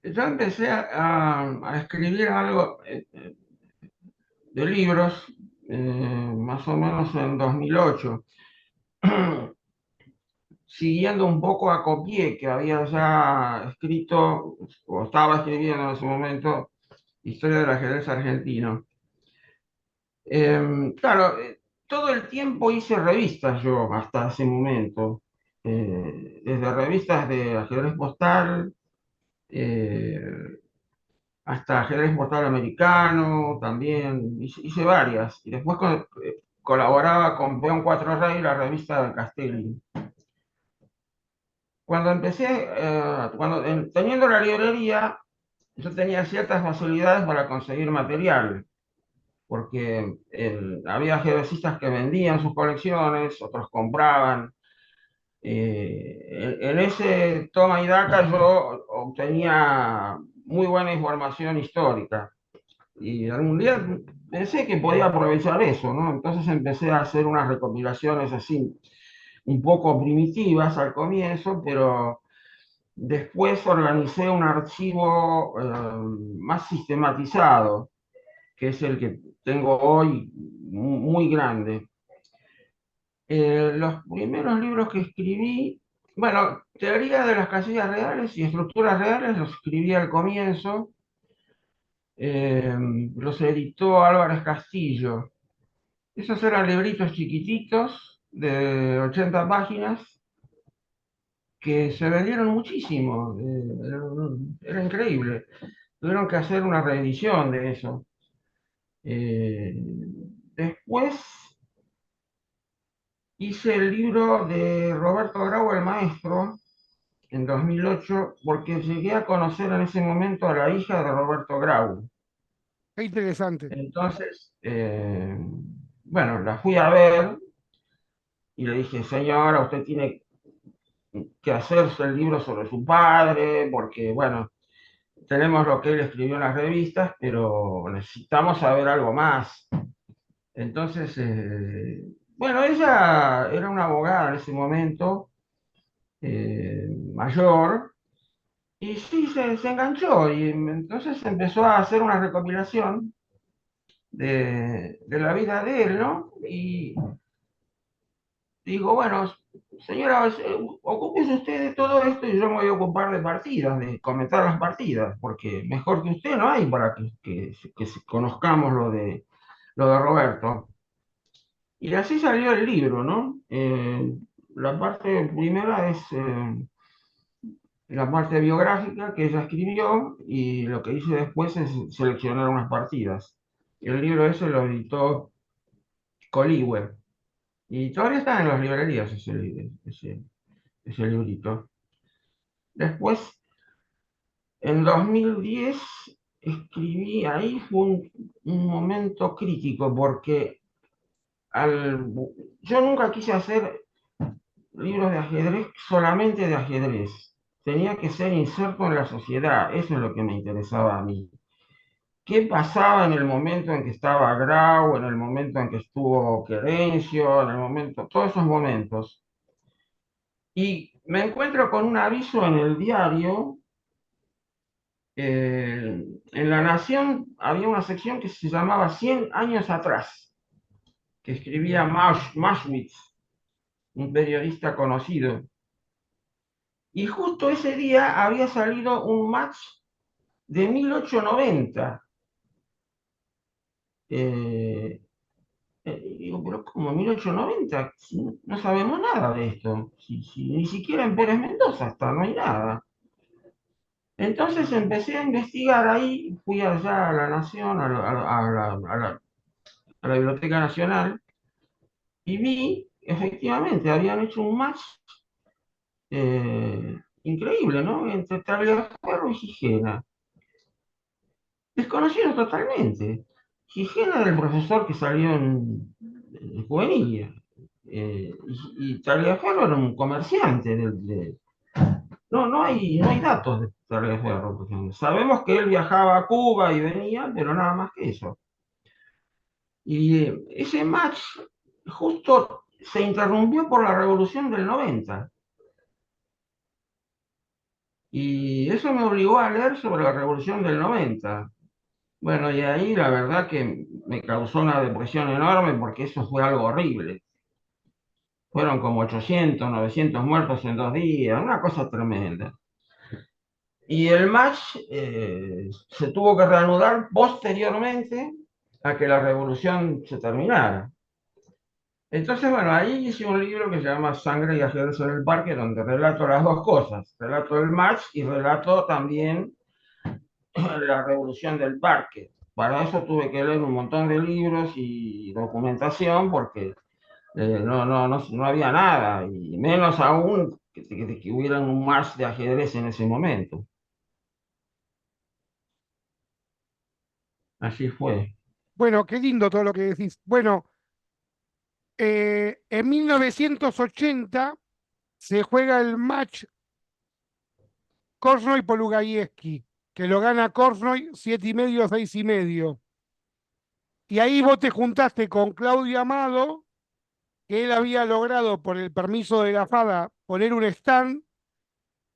yo empecé a escribir algo de libros, más o menos en 2008, siguiendo un poco a Copié, que había ya escrito, o estaba escribiendo en ese momento, Historia del ajedrez argentino. Claro, todo el tiempo hice revistas yo hasta ese momento, desde revistas de ajedrez postal, eh, hasta ajedrez postal americano, también hice varias. Y después colaboraba con Peón 4 Rey, la revista de Castelli. Cuando empecé, teniendo la librería, yo tenía ciertas facilidades para conseguir material, porque había ajedrecistas que vendían sus colecciones, otros compraban. En ese toma y daca yo obtenía muy buena información histórica y algún día pensé que podía aprovechar eso, ¿no? Entonces empecé a hacer unas recopilaciones así, un poco primitivas al comienzo, pero después organicé un archivo más sistematizado, que es el que tengo hoy, muy grande. Los primeros libros que escribí, bueno, teoría de las casillas reales y estructuras reales los escribí al comienzo, eh, los editó Álvarez Castillo. Esos eran libritos chiquititos de 80 páginas que se vendieron muchísimo, era increíble. Tuvieron que hacer una reedición de eso. Eh, Después hice el libro de Roberto Grau, el maestro, en 2008, porque llegué a conocer en ese momento a la hija de Roberto Grau. Qué interesante. Entonces, bueno, la fui a ver y le dije, señora, usted tiene que hacerse el libro sobre su padre, porque, bueno, tenemos lo que él escribió en las revistas, pero necesitamos saber algo más. Entonces, bueno, ella era una abogada en ese momento, mayor, y sí, se enganchó, y entonces empezó a hacer una recopilación de la vida de él, ¿no? Y digo, bueno, señora, ocúpese usted de todo esto y yo me voy a ocupar de partidas, de comentar las partidas, porque mejor que usted no hay para que conozcamos lo de Roberto. Y así salió el libro, ¿no? La parte primera es la parte biográfica que ella escribió y lo que hice después es seleccionar unas partidas. El libro ese lo editó Coligüe y todavía está en las librerías ese librito. Después, en 2010, escribí, ahí fue un momento crítico porque al, yo nunca quise hacer libros de ajedrez solamente de ajedrez. Tenía que ser inserto en la sociedad, eso es lo que me interesaba a mí. ¿Qué pasaba en el momento en que estaba Grau, en el momento en que estuvo Querencio, en el momento, todos esos momentos? Y me encuentro con un aviso en el diario. En La Nación había una sección que se llamaba 100 años atrás, que escribía Maschwitz, un periodista conocido. Y justo ese día había salido un match de 1890. Eh, digo, pero ¿cómo 1890? Si no sabemos nada de esto. Si ni siquiera en Pérez Mendoza está, no hay nada. Entonces empecé a investigar ahí, fui allá a La Nación, a la Biblioteca Nacional, y vi, efectivamente, habían hecho un match increíble, ¿no? Entre Tagliaferro y Gigena. Desconocido totalmente. Gigena era el profesor que salió en Juvenil. Y Tagliaferro era un comerciante. No hay datos de Tagliaferro, por ejemplo. Sabemos que él viajaba a Cuba y venía, pero nada más que eso. Y ese match justo se interrumpió por la revolución del 90. Y eso me obligó a leer sobre la revolución del 90. Bueno, y ahí la verdad que me causó una depresión enorme porque eso fue algo horrible. Fueron como 800, 900 muertos en 2 días, una cosa tremenda. Y el match se tuvo que reanudar posteriormente a que la revolución se terminara. Entonces, bueno, ahí hice un libro que se llama Sangre y ajedrez en el parque, donde relato las dos cosas. Relato el match y relato también la revolución del parque. Para eso tuve que leer un montón de libros y documentación porque no había nada, y menos aún que hubiera un match de ajedrez en ese momento. Así fue. Bueno, qué lindo todo lo que decís. Bueno, en 1980 se juega el match Kornoy-Polugayevsky, que lo gana Kornoy 7,5, 6,5. Y ahí vos te juntaste con Claudio Amado, que él había logrado, por el permiso de la FADA, poner un stand,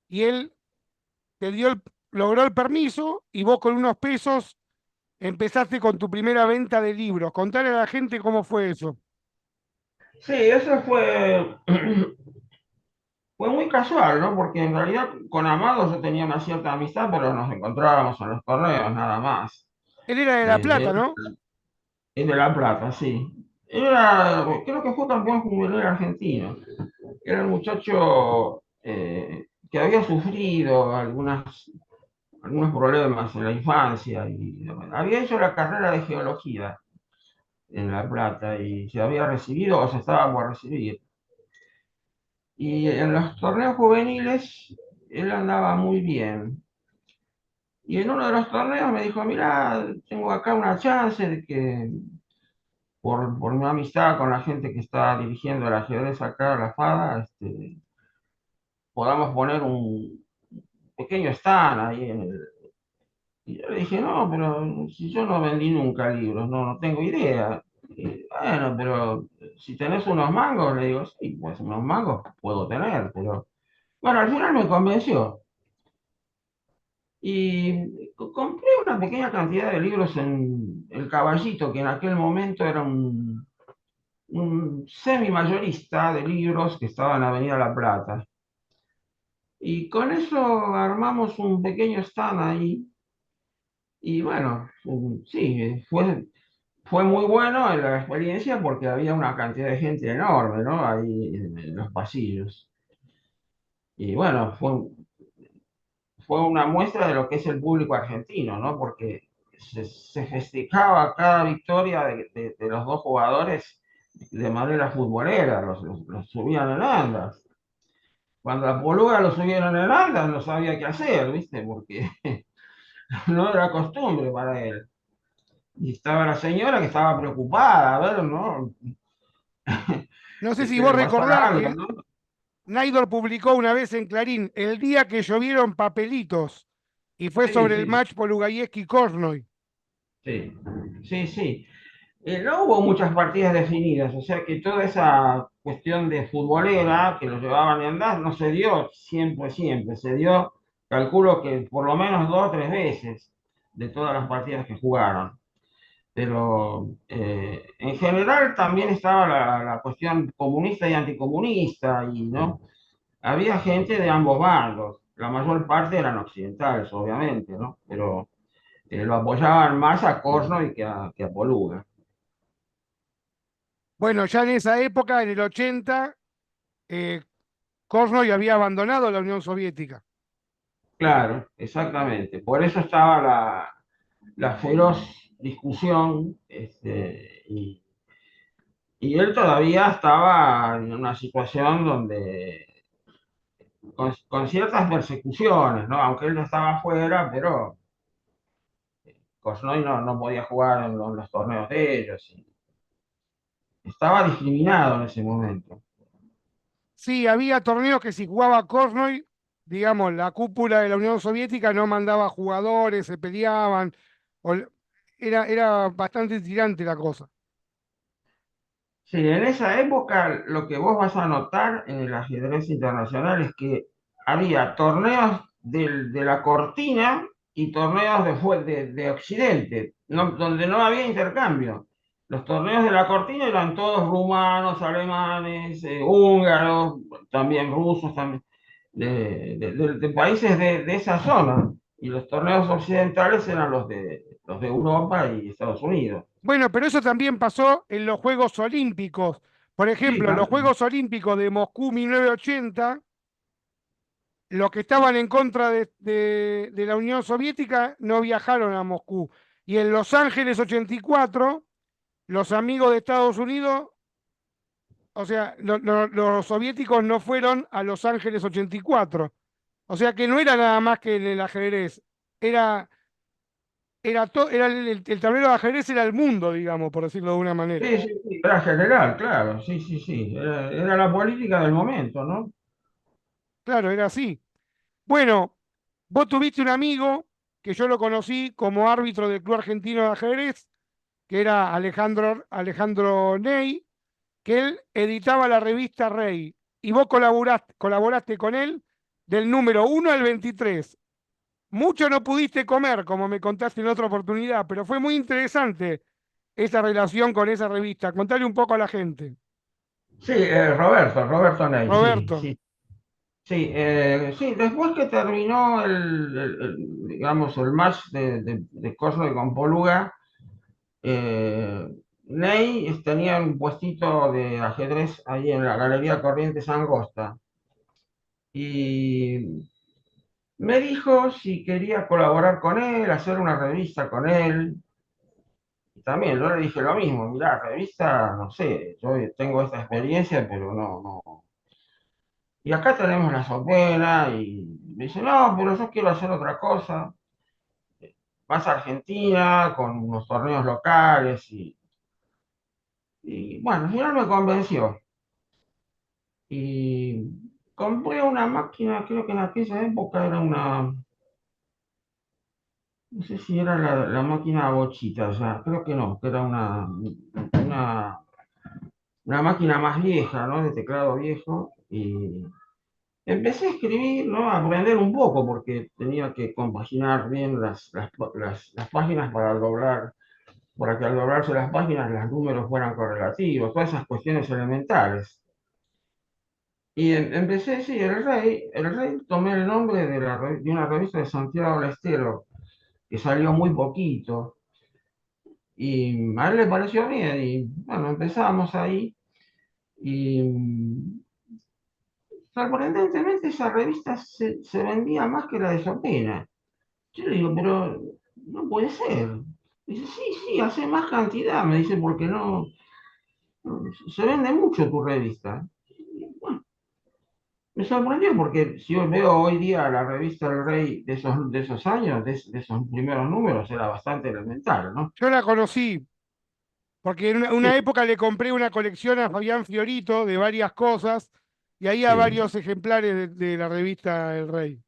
y él logró el permiso, y vos con unos pesos empezaste con tu primera venta de libros. Contale a la gente cómo fue eso. Sí, eso fue muy casual, ¿no? Porque en realidad con Amado yo tenía una cierta amistad, pero nos encontrábamos en los torneos, nada más. Él era de La Plata, Él ¿no? es de La Plata, sí. Creo que fue campeón juvenil argentino. Era un muchacho que había sufrido algunos problemas en la infancia y había hecho la carrera de geología en La Plata y se había recibido o se estaba por recibir. Y en los torneos juveniles él andaba muy bien. Y en uno de los torneos me dijo, mirá, tengo acá una chance de que por mi amistad con la gente que está dirigiendo el ajedrez acá, la FADA, podamos poner un pequeño stand ahí en el... Y yo le dije, no, pero si yo no vendí nunca libros, no tengo idea. Y, bueno, pero si tenés unos mangos, le digo, sí, pues unos mangos puedo tener, pero bueno, al final me convenció. Y compré una pequeña cantidad de libros en El Caballito, que en aquel momento era un semi-mayorista de libros que estaba en Avenida La Plata. Y con eso armamos un pequeño stand ahí. Y bueno, sí, fue muy bueno la experiencia porque había una cantidad de gente enorme, ¿no? Ahí en los pasillos. Y bueno, fue una muestra de lo que es el público argentino, ¿no? Porque se festejaba cada victoria de los dos jugadores de manera futbolera, los subían en andas. Cuando a Poluga lo subieron en andas, no sabía qué hacer, ¿viste? Porque no era costumbre para él. Y estaba la señora que estaba preocupada, a ver, ¿no? No sé si Que vos le pasara recordás algo, que ¿no? Naidor publicó una vez en Clarín el día que llovieron papelitos y fue Sí, sobre el sí, match Polugayeski-Kornoy. sí, sí, sí. No hubo muchas partidas definidas, o sea que toda esa cuestión de futbolera que lo llevaban en andar no se dio siempre, se dio, calculo que por lo menos dos o tres veces de todas las partidas que jugaron. Pero en general también estaba la cuestión comunista y anticomunista, y ¿no? Había gente de ambos bandos, la mayor parte eran occidentales, obviamente, ¿no? Pero lo apoyaban más a Korno que a Poluga. Bueno, ya en esa época, en el 80, eh, Kornoy había abandonado la Unión Soviética. Claro, exactamente. Por eso estaba la feroz discusión, y él todavía estaba en una situación donde, con ciertas persecuciones, ¿no? Aunque él no estaba afuera, pero Kornoy no podía jugar en los torneos de ellos. Y estaba discriminado en ese momento. Sí, había torneos que si jugaba Kornoy, digamos, la cúpula de la Unión Soviética no mandaba jugadores, se peleaban, o era bastante tirante la cosa. Sí, en esa época lo que vos vas a notar en el ajedrez internacional es que había torneos de la cortina y torneos de Occidente, donde no había intercambio. Los torneos de la cortina eran todos rumanos, alemanes, húngaros, también rusos, también, de países de esa zona. Y los torneos occidentales eran los de Europa y Estados Unidos. Bueno, pero eso también pasó en los Juegos Olímpicos. Por Sí, ejemplo, los también. Juegos Olímpicos de Moscú 1980, los que estaban en contra de la Unión Soviética no viajaron a Moscú. Y en Los Ángeles 84, los amigos de Estados Unidos, o sea, los soviéticos no fueron a Los Ángeles 84. O sea que no era nada más que en el ajedrez, era, era el tablero de ajedrez era el mundo, digamos, por decirlo de una manera. Sí, sí, sí, era general, claro, sí, sí, sí, era la política del momento, ¿no? Claro, era así. Bueno, vos tuviste un amigo que yo lo conocí como árbitro del Club Argentino de Ajedrez, que era Alejandro Ney, que él editaba la revista Rey, y vos colaboraste con él del número 1 al 23. Mucho no pudiste comer, como me contaste en otra oportunidad, pero fue muy interesante esa relación con esa revista. Contale un poco a la gente. Sí, Roberto Ney, sí, Roberto, sí, sí, sí, después que terminó digamos, el match de Cosmo con Poluga, eh, Ney tenía un puestito de ajedrez ahí en la Galería Corrientes Angosta, y me dijo si quería colaborar con él, hacer una revista con él. Y también yo le dije lo mismo, mirá, revista, no sé, yo tengo esta experiencia, pero no. Y acá tenemos la sopera y me dice, no, pero yo quiero hacer otra cosa. más Argentina, con unos torneos locales y bueno, al final me convenció. Y compré una máquina, creo que en aquella época era una, no sé si era la máquina bochita, o sea, creo que no, que era una, una máquina más vieja, ¿no? De teclado viejo. Y empecé a escribir, ¿no? A aprender un poco, porque tenía que compaginar bien las páginas para doblar, para que al doblarse las páginas los números fueran correlativos, todas esas cuestiones elementales. Y empecé, sí, el Rey tomé el nombre de una revista de Santiago del Estero, que salió muy poquito, y a él le pareció bien, y bueno, empezamos ahí, y sorprendentemente esa revista se vendía más que la de Sopena. Yo le digo, pero no puede ser. Dice, sí, sí, hace más cantidad, me dice, porque se vende mucho tu revista. Y, bueno, me sorprendió porque si yo veo hoy día la revista El Rey de esos años, de esos primeros números, era bastante elemental, ¿no? Yo la conocí, porque en una Sí, época le compré una colección a Fabián Fiorito de varias cosas, y ahí a sí. varios ejemplares de la revista El Rey.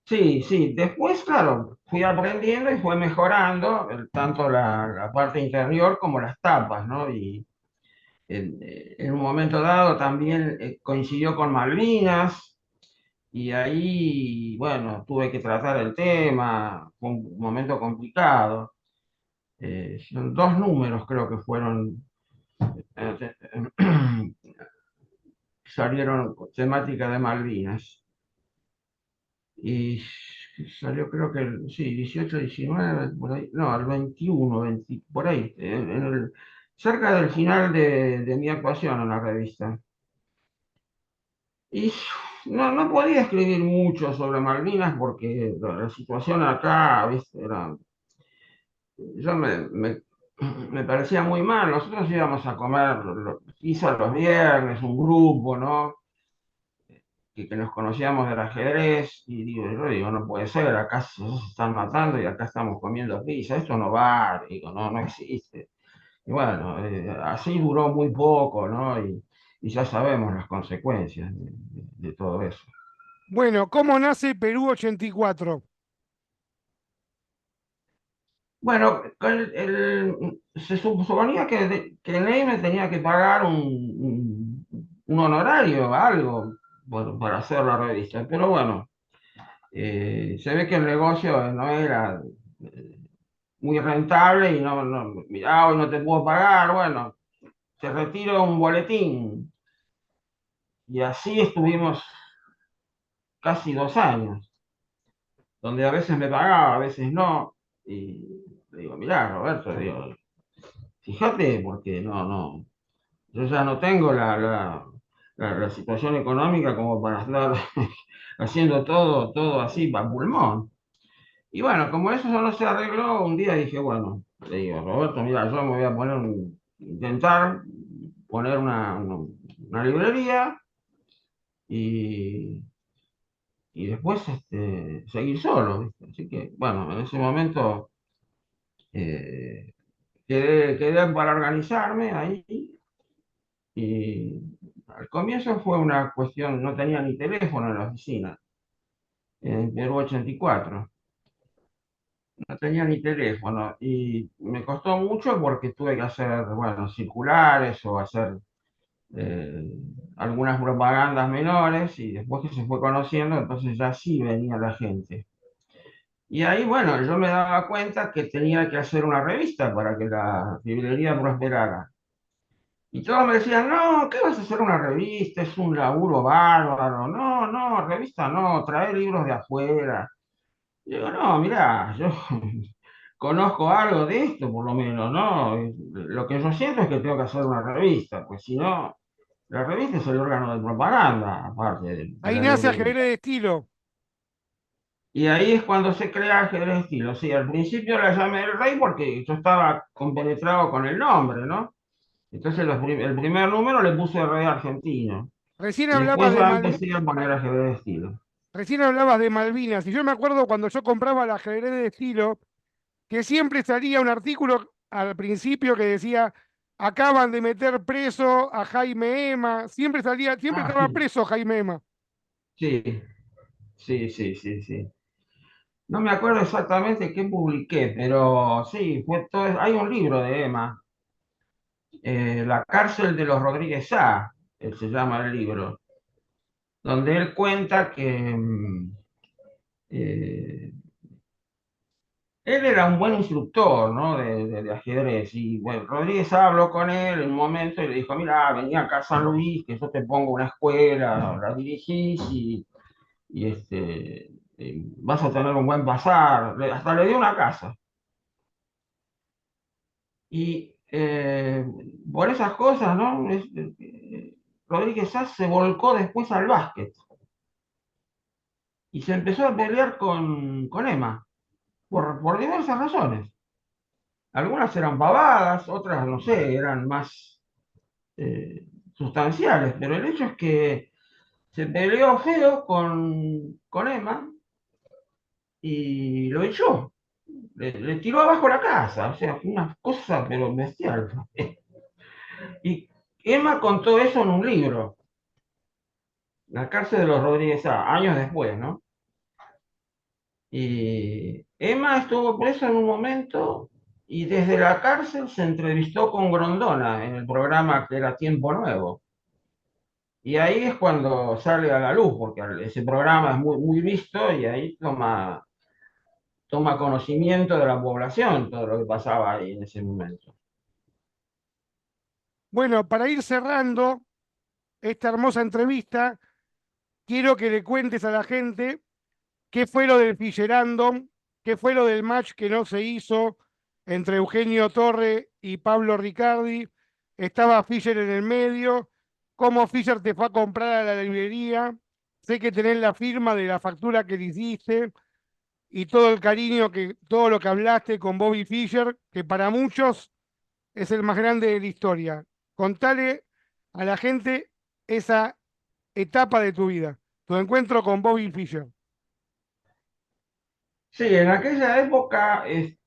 Sí, sí. Después, claro, fui aprendiendo y fue mejorando tanto la parte interior como las tapas, ¿no? Y en un momento dado también coincidió con Malvinas. Y ahí, bueno, tuve que tratar el tema, fue un momento complicado. Son dos números creo que fueron, eh, salieron con temática de Malvinas. Y salió creo que, sí, 18 19 por ahí, no, el 21 20 por ahí, cerca del final de mi actuación en la revista. Y no podía escribir mucho sobre Malvinas porque la situación acá, ¿viste? Yo me parecía muy mal. Nosotros íbamos a comer pizza los viernes, un grupo, ¿no? Que nos conocíamos del ajedrez, y yo digo, no puede ser, acá se están matando y acá estamos comiendo pizza, esto no va, digo, no existe. Y bueno, así duró muy poco, ¿no? Y ya sabemos las consecuencias de todo eso. Bueno, ¿cómo nace Perú 84? Bueno, se suponía que Ney me tenía que pagar un honorario, algo, por hacer la revista, pero bueno, se ve que el negocio no era muy rentable y mirá, hoy no te puedo pagar, bueno, te retiro un boletín. Y así estuvimos casi 2 años, donde a veces me pagaba, a veces no. Y le digo, mirá, Roberto, digo, fíjate, porque yo ya no tengo la situación económica como para estar haciendo todo así para pulmón. Y bueno, como eso no se arregló, un día dije, bueno, le digo, Roberto, mira, yo me voy a intentar poner una librería y, y después seguir solo, ¿viste? Así que, bueno, en ese momento eh, quedé para organizarme ahí y al comienzo fue una cuestión, no tenía ni teléfono en la oficina, en Perú 84. No tenía ni teléfono y me costó mucho porque tuve que hacer, bueno, circulares o hacer eh, algunas propagandas menores y después que se fue conociendo, entonces ya sí venía la gente. Y ahí, bueno, yo me daba cuenta que tenía que hacer una revista para que la librería prosperara. Y todos me decían, no, ¿qué vas a hacer una revista? Es un laburo bárbaro. No, no, revista no, trae libros de afuera. Y digo, no, mirá, yo conozco algo de esto, por lo menos, ¿no? Lo que yo siento es que tengo que hacer una revista, pues si no, la revista es el órgano de propaganda, aparte de Ahí la nace librería. Ajedrez de Estilo. Y ahí es cuando se crea Ajedrez Estilo. Sí, al principio la llamé El Rey porque yo estaba compenetrado con el nombre, ¿no? Entonces el primer número le puse Rey Argentino. Recién Y hablabas después de ya Malvinas. empecé a poner Ajedrez Estilo. recién hablabas de Malvinas, y yo me acuerdo cuando yo compraba el ajedrez de estilo, que siempre salía un artículo al principio que decía, acaban de meter preso a Jaime Ema, siempre salía, siempre Ah, estaba sí, preso Jaime Ema. sí, sí, sí, sí, sí. No me acuerdo exactamente qué publiqué, pero sí, fue todo, hay un libro de Emma, La cárcel de los Rodríguez A, se llama el libro, donde él cuenta que eh, él era un buen instructor, ¿no? de ajedrez. Y bueno, Rodríguez habló con él en un momento y le dijo, mira, vení acá a San Luis, que yo te pongo una escuela, la dirigís y vas a tener un buen pasar. Hasta le dio una casa. Y por esas cosas, ¿no? Rodríguez Sá se volcó después al básquet y se empezó a pelear con Emma por diversas razones. Algunas eran pavadas, otras, no sé, eran más sustanciales, pero el hecho es que se peleó feo con Emma y lo echó. Le tiró abajo la casa, o sea, fue una cosa pero bestial. Y Emma contó eso en un libro, La cárcel de los Rodríguez A, años después, ¿no? Y Emma estuvo presa en un momento y desde la cárcel se entrevistó con Grondona en el programa que era Tiempo Nuevo. Y ahí es cuando sale a la luz, porque ese programa es muy, muy visto y ahí toma conocimiento de la población todo lo que pasaba ahí en ese momento. Bueno, para ir cerrando esta hermosa entrevista, quiero que le cuentes a la gente qué fue lo del Fischerandom, qué fue lo del match que no se hizo entre Eugenio Torre y Pablo Ricardi. Estaba Fischer en el medio, cómo Fischer te fue a comprar a la librería. Sé que tenés la firma de la factura que le hiciste y todo el cariño que, todo lo que hablaste con Bobby Fischer, que para muchos es el más grande de la historia. Contale a la gente esa etapa de tu vida, tu encuentro con Bobby Fischer. Sí, en aquella época el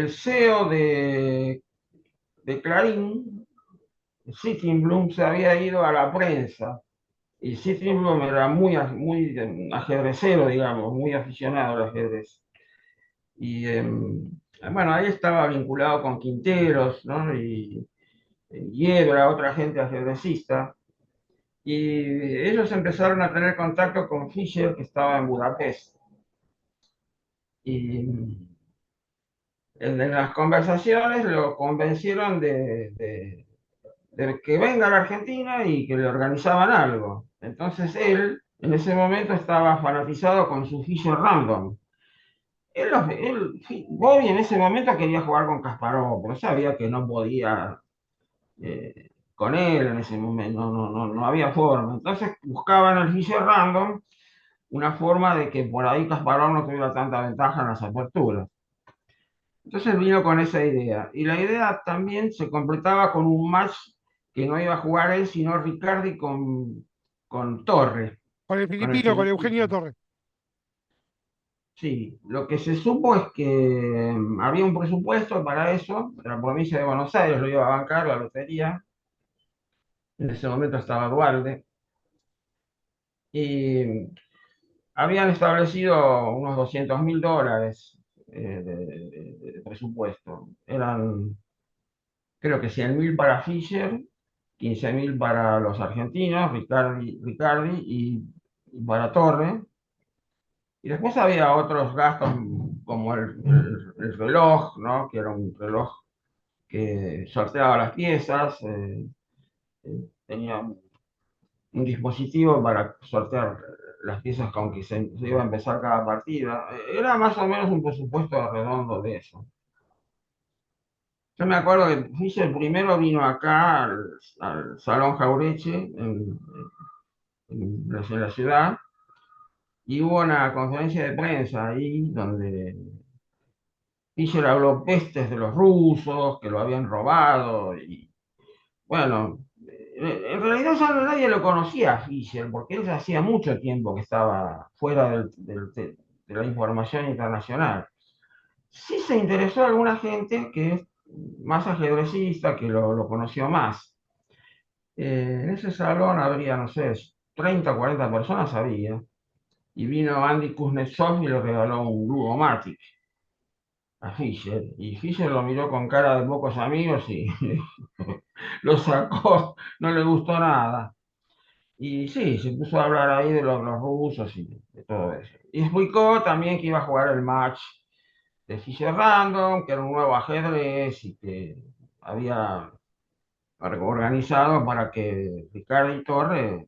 CEO de Clarín, Sittenblum, se había ido a la prensa. Y Sittenblum era muy ajedrecero, digamos, muy aficionado al ajedrez. Y bueno, ahí estaba vinculado con Quinteros, ¿no? Y Hiedra, otra gente ajedrecista. Y ellos empezaron a tener contacto con Fischer, que estaba en Budapest. Y en las conversaciones lo convencieron de que venga a la Argentina y que le organizaban algo. Entonces él, en ese momento, estaba fanatizado con su Fischer Random. Bobby en ese momento quería jugar con Kasparov, pero sabía que no podía con él en ese momento, no había forma. Entonces buscaban el Fischer Random una forma de que por ahí Kasparov no tuviera tanta ventaja en las aperturas. Entonces vino con esa idea. Y la idea también se completaba con un match que no iba a jugar él, sino Ricardi con Torre, Con el con el filipino, con Eugenio filipino. Torres. Sí, lo que se supo es que había un presupuesto para eso, la provincia de Buenos Aires lo iba a bancar, la lotería, en ese momento estaba Duarte, y habían establecido unos $200.000 de presupuesto. Eran, creo que 100.000 para Fischer, 15.000 para los argentinos, Ricardi y para Torre. Y después había otros gastos como el reloj, ¿no? Que era un reloj que sorteaba las piezas, tenía un dispositivo para sortear las piezas con que se iba a empezar cada partida. Era más o menos un presupuesto redondo de eso. Yo me acuerdo que Fischer primero vino acá al Salón Jaureche en la ciudad y hubo una conferencia de prensa ahí donde Fischer habló pestes de los rusos, que lo habían robado y bueno, en realidad ya nadie lo conocía a Fischer, porque él ya hacía mucho tiempo que estaba fuera de la información internacional. Sí se interesó a alguna gente que es más ajedrecista, que lo conoció más. En ese salón habría, no sé, 30 o 40 personas había, y vino Andy Kuznetsov y le regaló un Ludomatic a Fischer, y Fischer lo miró con cara de pocos amigos y lo sacó, no le gustó nada. Y sí, se puso a hablar ahí de los rusos y de todo eso. Y explicó también que iba a jugar el match de Fischer Random, que era un nuevo ajedrez y que había organizado para que Ricardo y Torre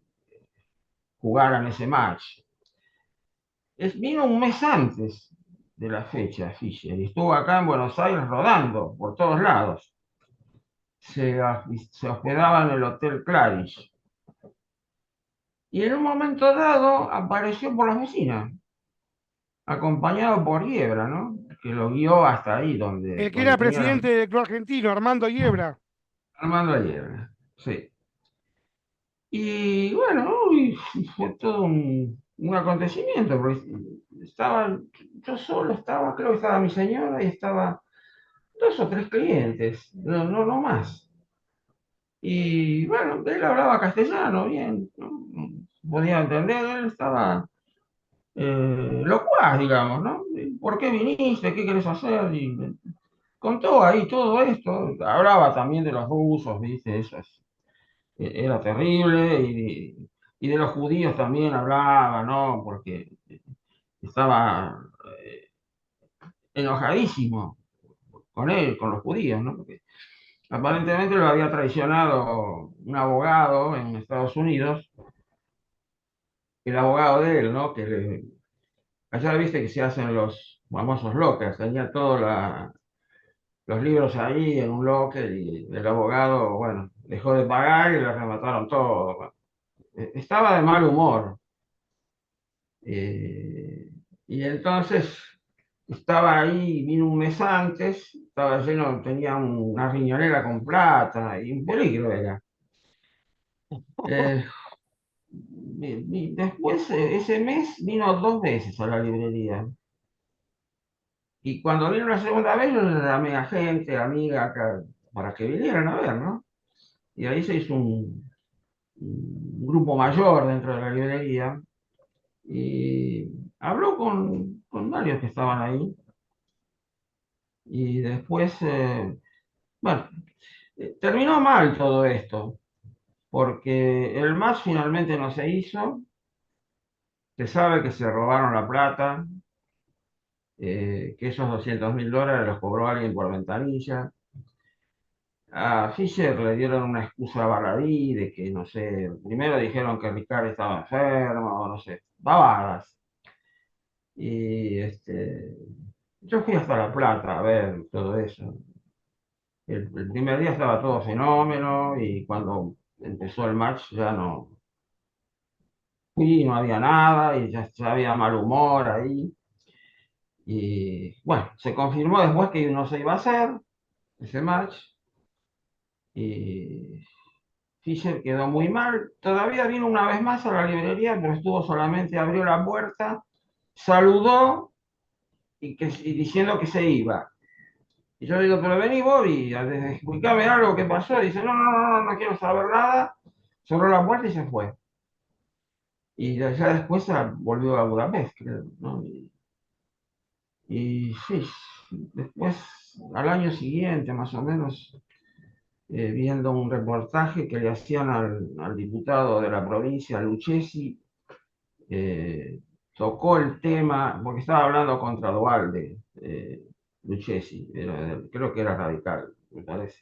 jugaran ese match. Vino un mes antes de la fecha Fischer y estuvo acá en Buenos Aires rodando por todos lados. Se hospedaba en el Hotel Claridge. Y en un momento dado apareció por la oficina, acompañado por Hiebra, ¿no? Que lo guió hasta ahí El que donde era tenía presidente del club argentino, Armando Hiebra. Armando Hiebra. Sí. Y bueno, y fue todo un acontecimiento, porque estaba, yo solo estaba, creo que estaba mi señora y estaba dos o tres clientes, no más. Y bueno, él hablaba castellano bien, ¿no? Podía entender, él estaba locuaz, digamos, ¿no? ¿Por qué viniste? ¿Qué querés hacer? Y contó ahí todo esto, hablaba también de los rusos, ¿viste? Era terrible, y de los judíos también hablaba, ¿no? Porque estaba enojadísimo con él, con los judíos, ¿no? Porque aparentemente lo había traicionado un abogado en Estados Unidos, el abogado de él, ¿no? Allá viste que se hacen los famosos lockers, tenía todos los libros ahí en un locker y el abogado, bueno, dejó de pagar y le remataron todo. Bueno, estaba de mal humor. Eh, y entonces estaba ahí, vino un mes antes, estaba lleno, tenía una riñonera con plata y un peligro era. Eh, Después, ese mes vino dos veces a la librería. Y cuando vino la segunda vez, yo le llamé a gente, amiga, acá, para que vinieran a ver, ¿no? Y ahí se hizo un grupo mayor dentro de la librería y habló con varios que estaban ahí. Y después, bueno, terminó mal todo esto, porque el match finalmente no se hizo. Se sabe que se robaron la plata, que esos $200.000 los cobró alguien por ventanilla. A Fischer le dieron una excusa baladí de que, no sé, primero dijeron que Ricardo estaba enfermo, no sé, babadas. Y yo fui hasta La Plata a ver todo eso. El primer día estaba todo fenómeno y cuando empezó el match ya no fui, no había nada y ya había mal humor ahí. Y bueno, se confirmó después que no se iba a hacer ese match y Fischer quedó muy mal. Todavía vino una vez más a la librería, pero estuvo solamente, abrió la puerta, saludó y diciendo que se iba. Y yo le digo, pero vení vos y explícame algo que pasó. Y dice, no quiero saber nada. Cerró la puerta y se fue. Y ya después volvió a Budapest, creo, ¿no? Y sí, después, al año siguiente, más o menos, viendo un reportaje que le hacían al diputado de la provincia, Lucchesi, tocó el tema, porque estaba hablando contra Dualde, Lucchesi, creo que era radical, me parece.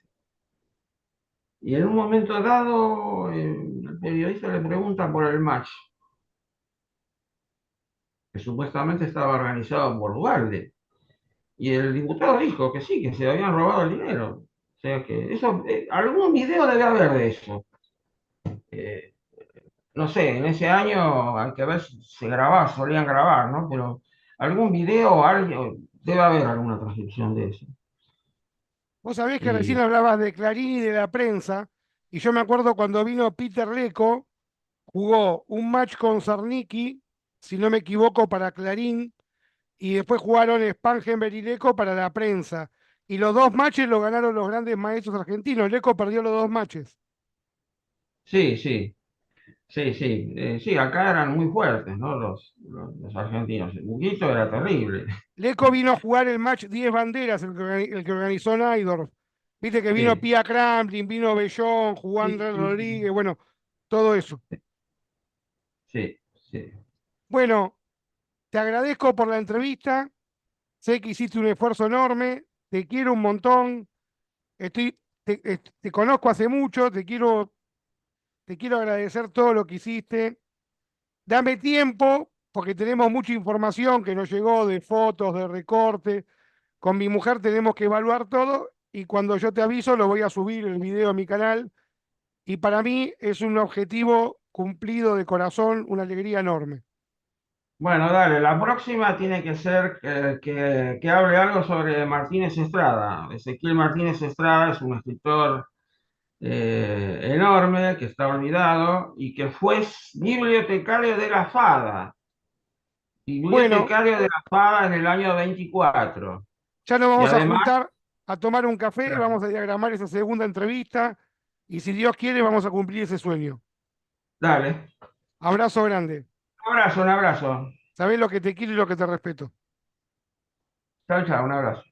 Y en un momento dado, el periodista le pregunta por el match, que supuestamente estaba organizado por Dualde. Y el diputado dijo que sí, que se habían robado el dinero. O sea que eso, algún video debe haber de eso. Eh, no sé, en ese año hay que ver si se grababa, solían grabar, ¿no? Pero algún video o algo, debe haber alguna transcripción de eso. Vos sabés que recién Y hablabas de Clarín y de la prensa. Y yo me acuerdo cuando vino Peter Leco, jugó un match con Sarnicki, si no me equivoco, para Clarín, y después jugaron Spangenberg y Leco para la prensa. Y los dos matches los ganaron los grandes maestros argentinos. Leco perdió los dos matches. Sí, sí, sí, sí. Sí, acá eran muy fuertes, ¿no? Los argentinos. El Buquito era terrible. Leco vino a jugar el match 10 banderas, el que organizó Naidorf. Viste que vino Sí, Pia Kramplin, vino Bellón, jugó sí, Andrés sí, sí, Rodríguez, bueno, todo eso. sí, sí. Bueno, te agradezco por la entrevista. Sé que hiciste un esfuerzo enorme. Te quiero un montón. Te conozco hace mucho. Te quiero agradecer todo lo que hiciste. Dame tiempo, porque tenemos mucha información que nos llegó de fotos, de recorte. Con mi mujer tenemos que evaluar todo y cuando yo te aviso lo voy a subir el video a mi canal y para mí es un objetivo cumplido de corazón, una alegría enorme. Bueno, dale, la próxima tiene que ser que hable algo sobre Martínez Estrada. Ezequiel Martínez Estrada es un escritor enorme que está olvidado y que fue bibliotecario de la FADA. Bueno, Bibliotecario de la FADA en el año 24. ya nos Y vamos a además, juntar a tomar un café, vamos a diagramar esa segunda entrevista y si Dios quiere vamos a cumplir ese sueño. dale, Abrazo grande. un abrazo, un abrazo. Sabés lo que te quiero y lo que te respeto. Chao, chao, un abrazo.